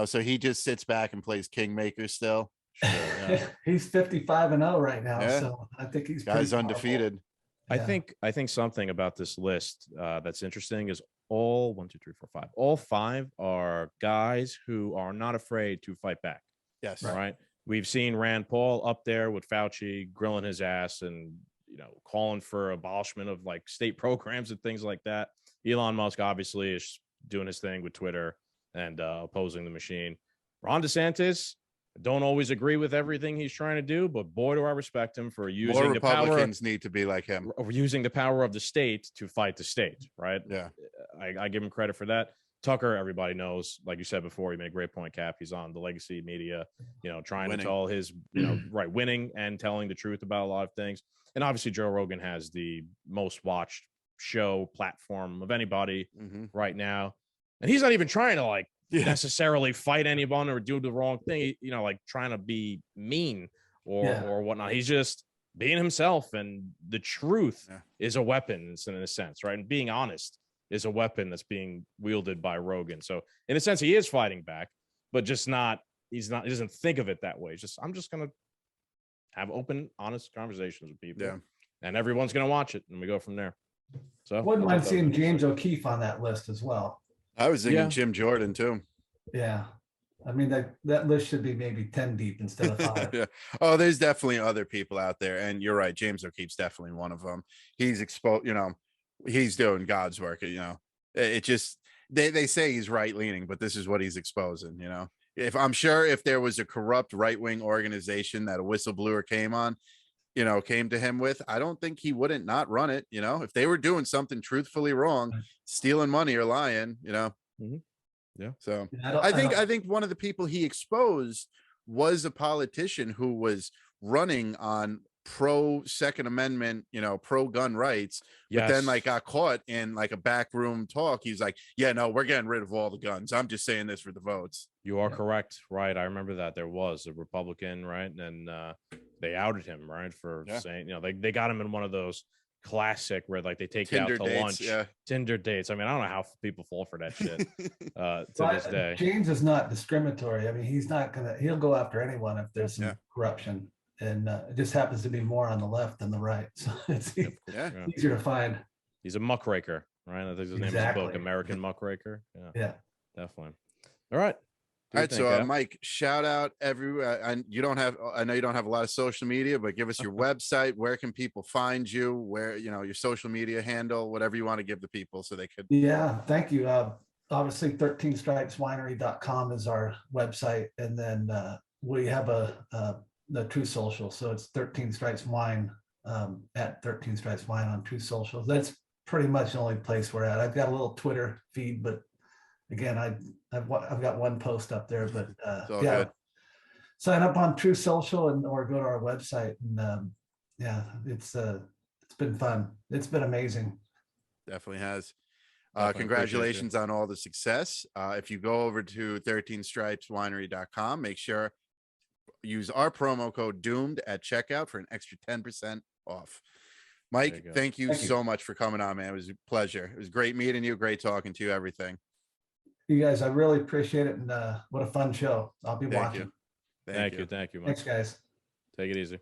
So he just sits back and plays Kingmaker still. Sure, he's 55-0 right now, so I think he's undefeated. I think something about this list that's interesting is all 1, 2, 3, 4, 5. All 5 are guys who are not afraid to fight back. Yes. Right. We've seen Rand Paul up there with Fauci grilling his ass and calling for abolishment of like state programs and things like that. Elon Musk obviously is doing his thing with Twitter and opposing the machine. Ron DeSantis, don't always agree with everything he's trying to do, but boy, do I respect him for using More the power. Republicans need to be like him. Using the power of the state to fight the state, right? Yeah. I give him credit for that. Tucker, everybody knows, like you said before, you made a great point, Cap. He's on the legacy media, trying to tell his, winning and telling the truth about a lot of things. And obviously Joe Rogan has the most watched show platform of anybody right now. And he's not even trying to necessarily fight anyone or do the wrong thing, like trying to be mean or whatnot. He's just being himself, and the truth is a weapon in a sense, right? And being honest is a weapon that's being wielded by Rogan. So in a sense, he is fighting back, but he doesn't think of it that way. It's just, I'm just going to have open, honest conversations with people and everyone's going to watch it and we go from there. So wouldn't mind seeing James O'Keefe on that list as well. I was thinking Jim Jordan too. Yeah. I mean, that list should be maybe 10 deep instead of 5. Oh, there's definitely other people out there. And you're right. James O'Keefe's definitely one of them. He's exposed, he's doing God's work. It just, they say he's right leaning, but this is what he's exposing, if there was a corrupt right-wing organization that a whistleblower came on, came to him with, I don't think he wouldn't not run it. If they were doing something truthfully wrong, stealing money or lying, Mhm. Yeah. So Yeah, I think one of the people he exposed was a politician who was running on pro Second Amendment, pro gun rights, but then like got caught in like a backroom talk. He's like, yeah, no, we're getting rid of all the guns. I'm just saying this for the votes. You are correct, right? I remember that there was a Republican, right, and they outed him, right, for saying, they got him in one of those classic where like they take Tinder you out to dates, lunch, Tinder dates. I mean, I don't know how people fall for that shit to this day. James is not discriminatory. I mean, he'll go after anyone if there's some corruption, and it just happens to be more on the left than the right, so it's easier to find. He's a muckraker, right? I think his name is the book, American Muckraker. Yeah, definitely. All right. All right, so Mike, shout out everywhere. And I know you don't have a lot of social media, but give us your website. Where can people find you? Where, your social media handle, whatever you want to give the people so they could. Yeah, thank you. Obviously 13stripeswinery.com is our website. And then we have the True Social. So it's 13 Stripes Wine at 13 Stripes Wine on True Social. That's pretty much the only place we're at. I've got a little Twitter feed, but again, I've got one post up there, but good. Sign up on True Social or go to our website, and it's been fun. It's been amazing. Definitely has. Congratulations on all the success. If you go over to 13stripeswinery.com, make sure use our promo code DOOMED at checkout for an extra 10% off. Mike, thank you so much for coming on, man. It was a pleasure. It was great meeting you. Great talking to you. Everything. You guys, I really appreciate it, and what a fun show. I'll be watching. Thank you. Thank you. Thanks, guys. Take it easy.